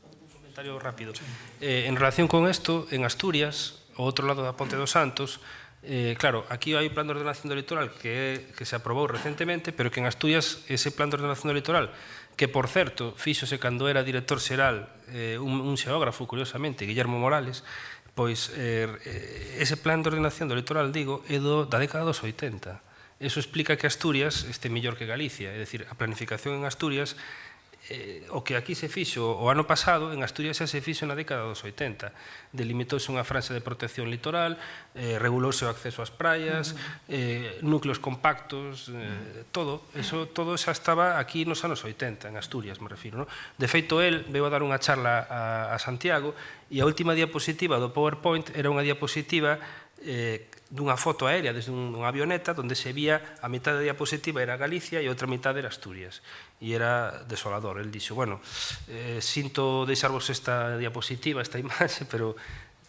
Un comentario rápido. En relación con esto, en Asturias, ao outro lado da Ponte dos Santos, claro, aquí hai un plan de ordenación do litoral que se aprobou recentemente, pero que en Asturias ese plan de ordenación do litoral, que por certo fíxose cando era director xeral un xeógrafo, curiosamente, Guillermo Morales, pois ese plan de ordenación do litoral, digo, é da década dos 80. Eso explica que Asturias este mellor que Galicia, é dicir, a planificación en Asturias, o que aquí se fixo o ano pasado, en Asturias xa se fixo na década dos 80. Delimitouse unha franxa de protección litoral, regulouse o acceso ás praias, núcleos compactos, todo xa estaba aquí nos anos 80, en Asturias, me refiro, ¿no? De feito, el veu a dar unha charla a Santiago e a última diapositiva do PowerPoint era unha diapositiva dunha foto aérea desde unha avioneta onde se vía a mitad da diapositiva era Galicia e a outra mitad era Asturias e era desolador. El dixo, bueno, sinto deixarvos esta diapositiva, esta imaxe, pero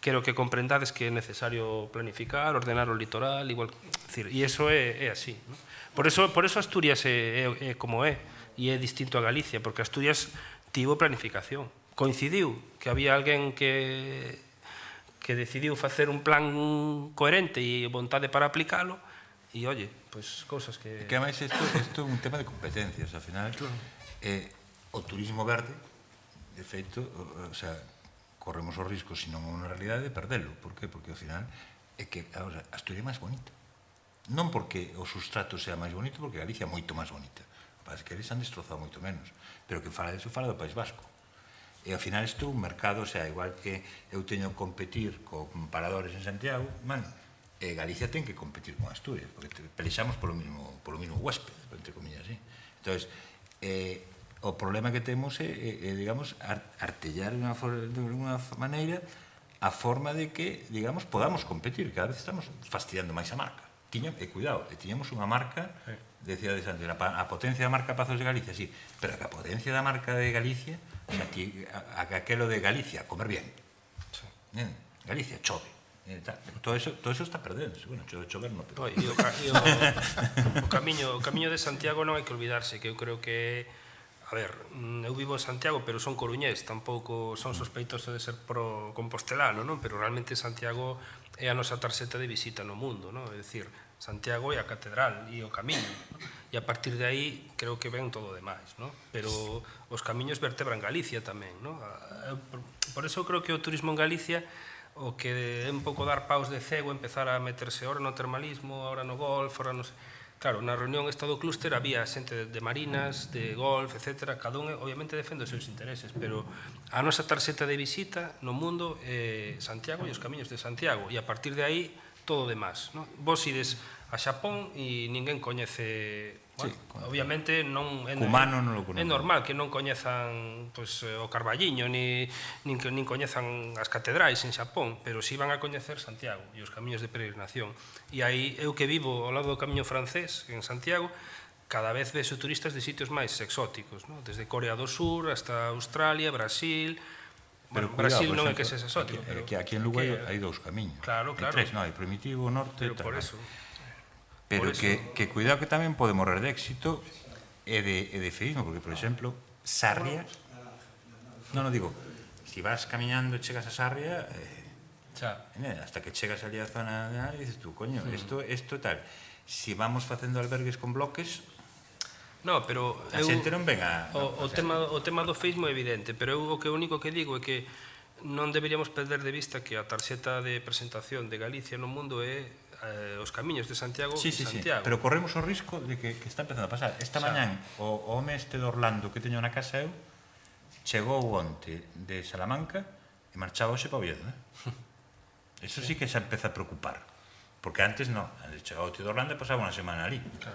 quero que comprendades que é necesario planificar, ordenar o litoral, igual, e iso é así, ¿no? Por eso Asturias é como é e é distinto a Galicia, porque Asturias tivo planificación. Coincidiu que había alguén que decidiu facer un plan coherente e vontade para aplicalo e, oye, pois cousas que... Que además isto é un tema de competencias, ao final. O turismo verde, de feito, o sea, corremos o risco, se non é unha realidade, de perdelo. Por qué? Porque ao final é que Asturias é máis bonita. Non porque o sustrato sea máis bonito, porque Galicia é moito máis bonita. Parece que eles han destrozado moito menos. Pero que fala disso, fala do País Vasco. E ao final isto é un mercado, o sea, igual que eu teño que competir con paradores en Santiago, Galicia ten que competir con Asturias, porque pelexamos polo mismo huésped, entre comillas, ¿sí? Entón, o problema que temos é digamos, artellar de unha maneira a forma de que, digamos, podamos competir. Cada vez estamos fastidiando máis a marca. Cuidado, tiñamos unha marca, decía de Santiago, a potencia da marca Pazos de Galicia, sí, pero a potencia da marca de Galicia, aquelo de Galicia, comer bien. Galicia, chove. Todo eso está perdendo. Bueno, chover non, pero... O camiño de Santiago non hai que olvidarse, que eu creo que... A ver, eu vivo en Santiago, pero son coruñés, tampouco son sospeitoso de ser pro compostelano, non? Pero realmente Santiago é a nosa tarxeta de visita no mundo, non? É dicir, Santiago é a catedral e o camiño, non? E a partir de aí creo que ven todo o demais, non? Pero os camiños vertebran Galicia tamén, non? Por eso creo que o turismo en Galicia o que é un pouco dar paus de cego, empezar a meterse ora no termalismo, ora no golf, ora no... Claro, na reunión esta do clúster había xente de marinas, de golf, etc. Cada un, obviamente, defende os seus intereses, pero a nosa tarxeta de visita no mundo é Santiago e os camiños de Santiago, e a partir de aí todo o demás, non? Vos ides a Xapón e ninguén coñece... Bueno, obviamente non é normal que non coñezan o Carballiño nin coñezan as catedrais en Xapón, pero si van a coñecer Santiago e os camiños de peregrinación. E aí, eu que vivo ao lado do camiño francés en Santiago, cada vez vexo turistas de sitios máis exóticos, desde Corea do Sur hasta Australia, Brasil... Bueno, Brasil non é que sexa exótico, pero... Aquí en Lugo hai dous camiños. Claro. Hai tres, non, hai Primitivo, Norte... Pero por eso... Pero que cuidado que tamén pode morrer de éxito e de feísmo, porque, por exemplo, Sarria... Non, digo, se vas camiñando e chegas a Sarria, hasta que chegas ali a zona de área, dices tú, coño, isto tal. Se vamos facendo albergues con bloques... No, pero... A xente non ven a... O tema do feísmo é evidente, pero eu o único que digo é que non deberíamos perder de vista que a tarxeta de presentación de Galicia no mundo é os camiños de Santiago Sí, sí, sí, Santiago. pero corremos o risco de que está empezando a pasar. Esta mañán, o home este de Orlando que teño na casa eu, chegou onte de Salamanca e marchaba hoxe para Oviedo. Eso sí que se empeza a preocupar. Porque antes non, antes chegaba o tío de Orlando e pasaba unha semana ali. Entón,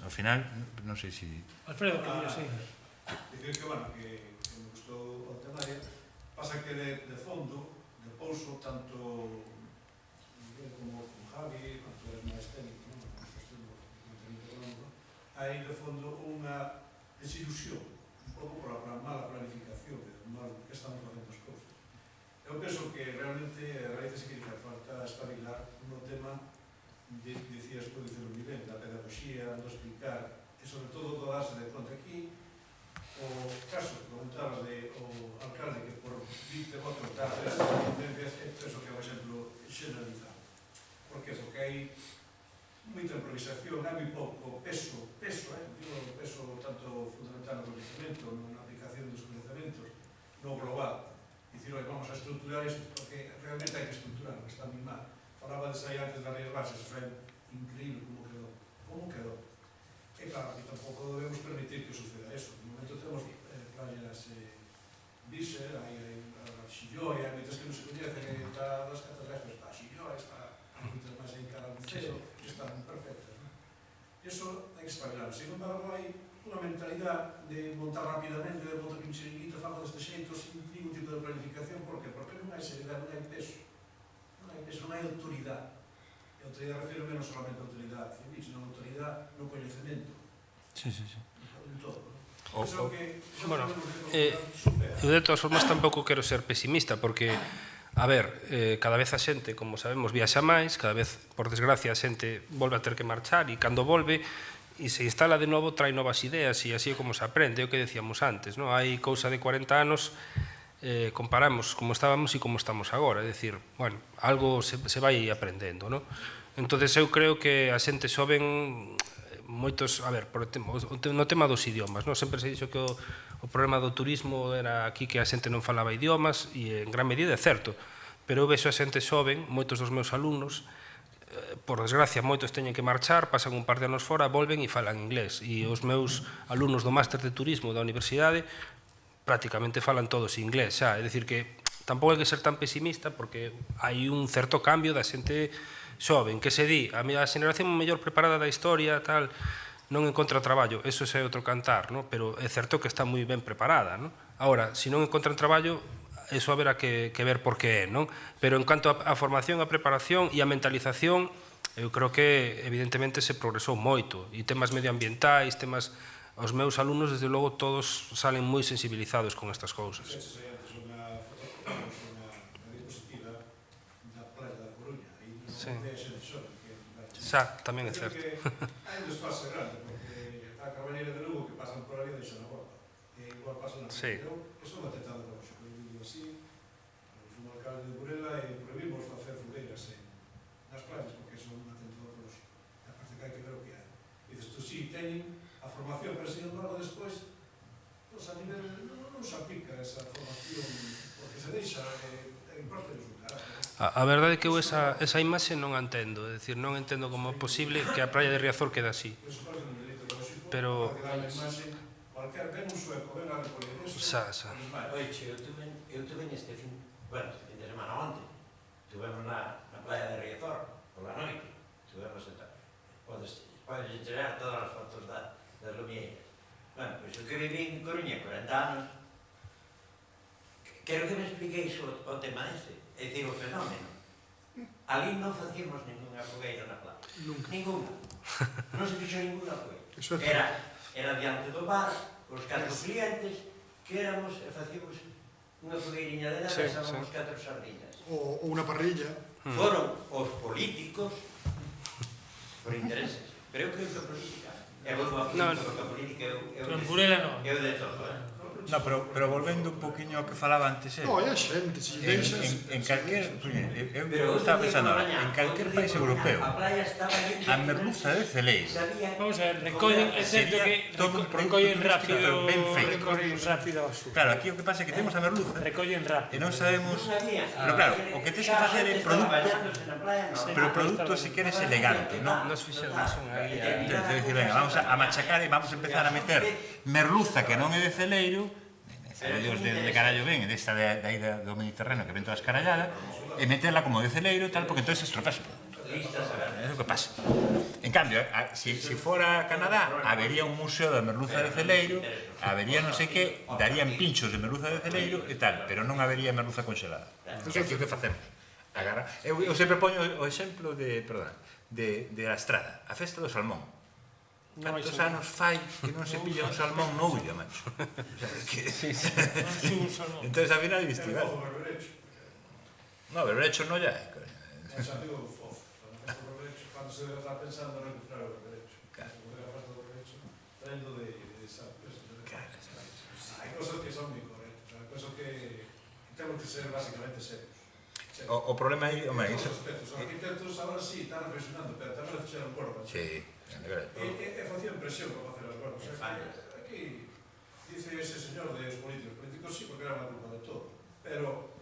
ao final, non sei se... Alfredo, que sí. Dicir que, bueno, que me gustou o temario, pasa que de fondo, de pouso, tanto Miguel como con Javi, tanto eres máis técnico, non? Hai de fondo unha desilusión, un pouco por a mala planificación, de mal que estamos facendo as cousas. Eu penso que realmente a raíces que fai falta espabilar no tema, dicías tú, dicer o nivel da pedagogía, do explicar, e sobre todo do darse de conta aquí, o caso que comentabas de o alcalde que por 20 votos dá esas sentencias, penso que é un exemplo generalizado. Por que? Porque hai moita improvisación, hai moi pouco peso, digo peso tanto fundamental no coñecemento, na aplicación dos coñecementos, no global. Dicir, vamos a estruturar isto, porque realmente hai que estruturar, que está moi mal. Falabades aí antes das leis bases, eso é increíble como quedou. Como quedou? E claro, que tampouco debemos permitir que suceda eso. No momento temos playas Víser, hai a Xilloi, hai moitas que non se coñecen, está das catedrales, está a Xilloi, está moitas máis en cada museo, que están perfectas. Eso hai que espabilar. Sin embargo, hai unha mentalidade de montar rapidamente, de montar un chiringuito, fago deste xeito, sin ningún tipo de planificación. Por que? Porque non hai seriedade, non hai peso. Non hai peso, non hai autoridade. E autoridade refiro menos solamente a autoridade civil, sino a autoridade no coñecemento. Sí, sí, sí. En todo. Bueno, eu de todas formas tampouco quero ser pesimista, porque, a ver, cada vez a xente, como sabemos, viaxa máis, cada vez, por desgracia, a xente volve a ter que marchar, e cando volve, e se instala de novo, trae novas ideas, e así é como se aprende, é o que decíamos antes, non? Hai cousa de 40 anos, comparamos como estábamos e como estamos agora, é dicir, bueno, algo se vai aprendendo, non? Entón, eu creo que a xente xoven moitos, a ver, no tema dos idiomas, non? Sempre se dixo que o problema do turismo era aquí que a xente non falaba idiomas, e en gran medida é certo, pero eu vexo a xente xoven, moitos dos meus alumnos, por desgracia, moitos teñen que marchar, pasan un par de anos fora, volven e falan inglés, e os meus alumnos do máster de turismo da universidade prácticamente falan todos inglés xa, é dicir que tampouco hai que ser tan pesimista porque hai un certo cambio da xente xoven, que se di, a xeneración mellor preparada da historia, tal, non encontra traballo, eso é outro cantar, no? Pero é certo que está moi ben preparada, no? Agora, se non encontran traballo, eso haberá que ver por que é, non? Pero en canto a formación, a preparación e a mentalización, eu creo que evidentemente se progresou moito, e temas medioambientais, temas... Os meus alumnos, desde logo, todos salen moi sensibilizados con estas cousas. Antes unha diapositiva da playa da Coruña, e non é xente xoven. Xa, tamén é certo. Hai un desfase grande, porque a Cabañeira de Lugo que pasan por ali deixan a volta. E igual pasan na Coruña. Eso é unha tentada de roxo, que eu digo así, fui alcalde de Burela e prohibimos facer fogueiras nas playas, porque son unha tentada de roxo. A parte que hai que ver o que hai. E dices, tú sí, teñen a formación, pero sin embargo despois pues, a nivel non se aplica esa formación porque se deixa importa os lugares. A verdade é que eu esa imaxe non a entendo, é dicir, non entendo como é posible que a praia de Riazor quede así. Pero cualquier ven un sueco, ven a recoller eso. Xa. Oiche, eu tuve este fin de semana onte, tuvemos na playa de Riazor, por la noite, tuvemos podes encherar todas as fotos das lumieiras. Bueno, pois o que viví en Coruña 40 anos, quero que me expliqueis o tema ese, é dicir, o fenómeno. Ali non facíamos ninguna fogueira na playa. Nunca. Ninguna. Non se fixo ninguna fogueira. Era diante do bar, os 4 clientes, que éramos e facíamos unha fogueiriña de nada, e sábamos 4 sardiñas. Ou unha parrilla. Foron os políticos por intereses. Pero eu creo que a política é volvo a porque a política eu de todo. No, pero volvendo un poquinho ao que falaba antes, No, é xente, se lle deixas... en calquer, eu estaba pensando ahora, en calquer país europeo, a merluza de celeiro Vamos a ver, recollen, é certo sería que todo un producto recollen turístico, rápido, pero ben feito. recollen rápido a basura. Claro, aquí o que pasa é que temos a merluza Recollen e rápido. non sabemos, pero claro, o que tens que facer é produto, pero produto se queres elegante, non? Nos fixeron unha guía. Entonces, decir, venga, vamos a machacar e vamos a empezar a meter merluza que non é de celeiro, celeiros de carallo ben, desta de aí do Mediterráneo que ven todas caralladas, e meterla como de celeiro tal, porque entonces estropeas o produto. É o que pasa. En cambio, si fora Canadá, habería un museo de merluza de celeiro, habería non sei que, darían pinchos de merluza de celeiro e tal, pero non habería merluza conxelada. Que aquí o que facemos? Eu sempre poño o exemplo de la Estrada, a festa do salmón. Cantos anos fai que non se pilla un salmón no Ulla, macho? O sea, que... Entonces, al final, diste, vale. No, berberecho no ya é, coño. Cando se está pensando en recuperar o berberecho. Recuperar a festa do berberecho, traendo de Santos. Hai cosas que son moi correctas, hai cosas que temos que ser basicamente serios. O problema aí, home, Todos iso... os aspectos. Os arquitectos agora sí están reflexionando, pero tamén fixeron cordas. Sí, E facían presión para facer as cordas. Aquí dice ese señor de os políticos sí, porque era unha culpa de todo. Pero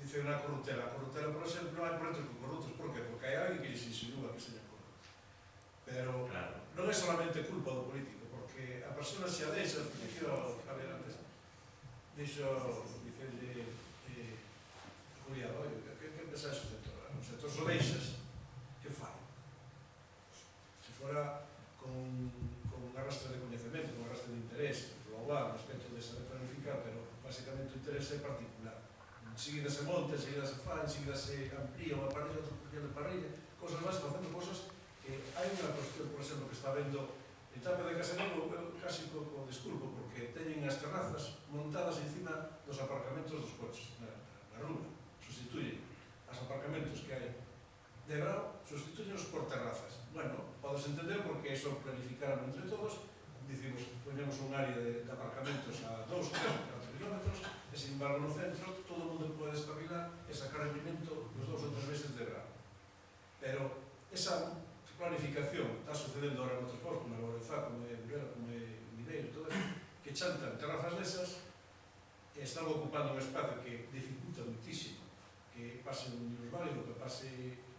dice unha corruptela. A corruptela, por exemplo, non hai proxectos con corruptos. Por que? Porque hai alguén que lles insinúa que seña corrupto. Pero non é solamente culpa do político, porque a persona se a deixa, a ver, antes, dixo, dicelle, Julián, oi, que pensas o sector? O sector só deixas, que fai? Se fora con un arrastre de coñecemento, con un arrastre de interés, global, respecto de saber planificar, pero basicamente o interés é particular. Seguidas se monte, seguidas se fan, seguidas se amplía unha parrilla, outra porción de parrilla, cosas máis, facendo cosas que hai unha cuestión, por exemplo, que está vendo en Tape de Casamento, eu casi co disculpo, porque teñen as terrazas montadas encima dos aparcamentos dos coches, na rúa, sustituyen os aparcamentos que hai de grau, sustituyenlos por terrazas. Bueno, podes entender porque iso planificaron entre todos, dicimos, poñemos un área de aparcamentos a 2, 3, 4 kilómetros, e sin embargo no centro todo o mundo pode espabilar e sacar rendimento nos 2 ou 3 meses de grau. Pero esa planificación está sucedendo ahora en outros postos, como en Lourenzá, como en Burela, como en Mineiro, todo eso, que chantan terrazas desas e están ocupando un espacio que dificulta muitísimo que pase un minusválido, que pase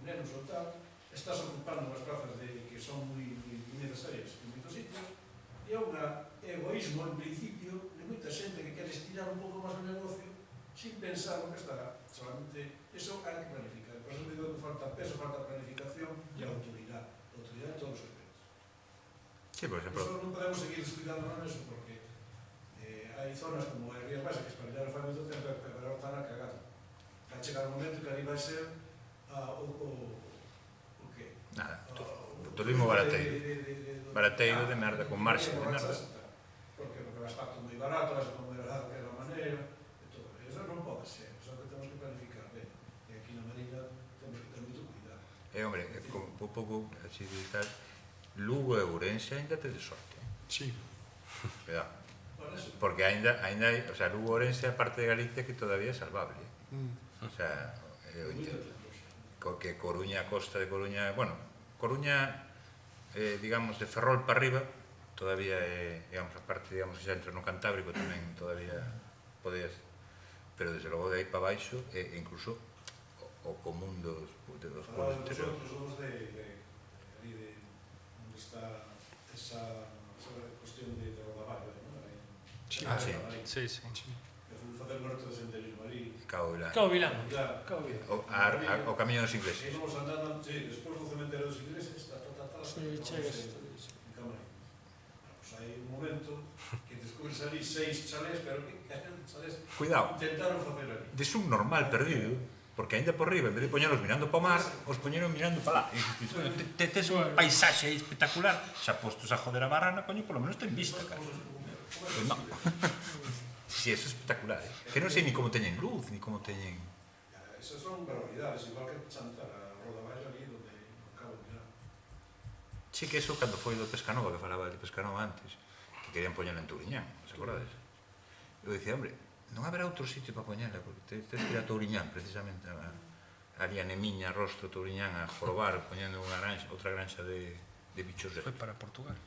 nenos ou tal, estás ocupando unhas plazas que son moi necesarias en moitos sitios, e é un egoísmo, en principio, de moita xente que quere estirar un pouco máis o negocio sin pensar no que estará. Solamente, eso hai que planificar. Por eso digo que falta peso, falta planificación e autoridade. Autoridade en todos os aspectos. Sí, por exemplo... Eso non podemos seguir descuidando eso porque hai zonas como a Rías Baixas que espabilaron fai moito tempo, pero agora están a cagar. Vai chegar un momento que ali vai ser o que? Nada, turismo barateiro. Barateiro de merda, con marxa de merda. Porque vai estar todo moi barato, vai ser todo moi barato de aquela maneira, e todo. Eso non pode ser, eso que temos que planificar ben. E aquí na Mariña temos que ter moito cuidado. Hombre, un pouco, así de tal, Lugo e Ourense ainda te de sorte. Sí. Cuidado. Porque ainda hai, o sea, Lugo e Ourense é a parte de Galicia que todavía é salvable. O sea, eu entendo. Que Coruña, Costa de Coruña, bueno, Coruña, digamos, de Ferrol para arriba, todavía é, digamos, a parte, digamos, que xa entra no Cantábrico tamén todavía podías, pero desde logo de aí para baixo, e incluso o común dos pueblos interiores. Nosotros somos de onde está esa cuestión de Rodaballo, non? Sí. Sí. Que foi facer un reto de senderismo ali. Cabo Vilán. Cabo Vilán. O camiño dos ingleses. Íbamos andando, sí, despois do cementerio dos ingleses, Sí, chegas. en Camarín. Pues hai un momento que descubres ali 6 chalés, pero que chalés Cuidado. intentaron facer ali. De subnormal perdido, porque ainda por riba, en vez de poñeros mirando para o mar, os poñeron mirando para lá. E tes un paisaxe aí espectacular, xa postos a joder a barrana, coño, polo menos ten vista, cara. Pues non. Sí, eso é espectacular, que non sei ni como teñen luz, ni como teñen... Esas son barbaridades, igual que chantar a Rodaballo ali, donde no Cabo Vilán. Sí que eso cando foi do Pescanova, que falaba de Pescanova antes, que querían poñer en Turiñán, se acordades? Eu dicía, hombre, non haberá outro sitio para poñela, porque tens que ir a Touriñán, precisamente, ali a Nemiña, Rostro, Touriñán, a jorobar, poñendo outra granxa de bichos de... Fue para Portugal.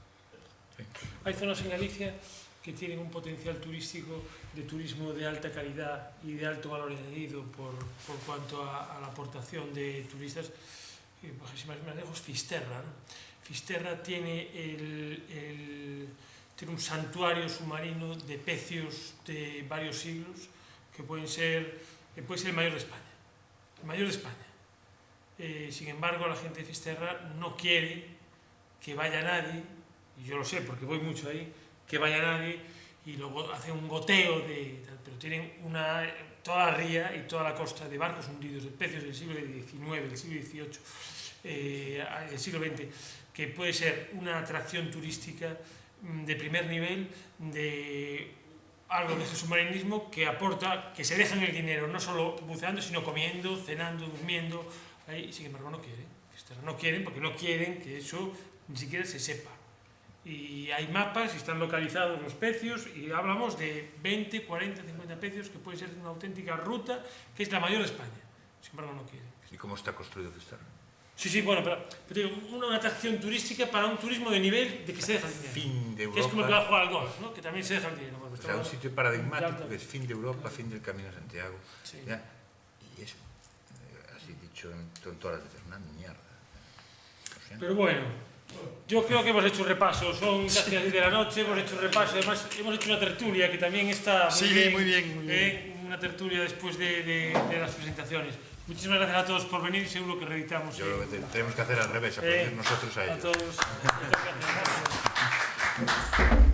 Sí. Hay zonas en Galicia que tienen un potencial turístico de turismo de alta calidad y de alto valor añadido por cuanto a la aportación de turistas. Si más lejos, Fisterra, ¿no? Fisterra tiene tiene un santuario submarino de pecios de varios siglos que puede ser el mayor de España. El mayor de España. Sin embargo, la gente de Fisterra no quiere que vaya nadie, y yo lo sé porque voy mucho ahí, que vaya nadie y luego hacen un goteo pero tienen toda la ría y toda la costa de barcos hundidos, de pecios del siglo XIX, del siglo XVIII, del siglo XX, que puede ser una atracción turística de primer nivel, de algo de ese submarinismo que aporta, que se dejan el dinero, no solo buceando, sino comiendo, cenando, durmiendo, y sin embargo no quieren. No quieren porque no quieren que eso ni siquiera se sepa. Y hay mapas y están localizados los pecios y hablamos de 20, 40, 50 pecios que puede ser una auténtica ruta que es la mayor de España. Sin embargo no quieren. ¿Y cómo está construido Fisterra? Sí, bueno, pero digo, una atracción turística para un turismo de nivel de que se deja el dinero. Fin de Europa. Que es como el que va a jugar al golf, ¿no? Que también se deja el dinero. O sea, un sitio paradigmático que es fin de Europa, fin del Camino de Santiago. Sí. ¿Ya? Y es, así dicho en todas las veces, una mierda. Pero bueno, yo creo que hemos hecho un repaso. Son casi las 10 de la noche, hemos hecho un repaso. Además, hemos hecho una tertulia que también está muy bien. Una tertulia después de las presentaciones. Muchísimas gracias a todos por venir y seguro que reeditamos. Yo creo que tenemos que hacer al revés, aprender nosotros a ellos. A todos. Muchas gracias.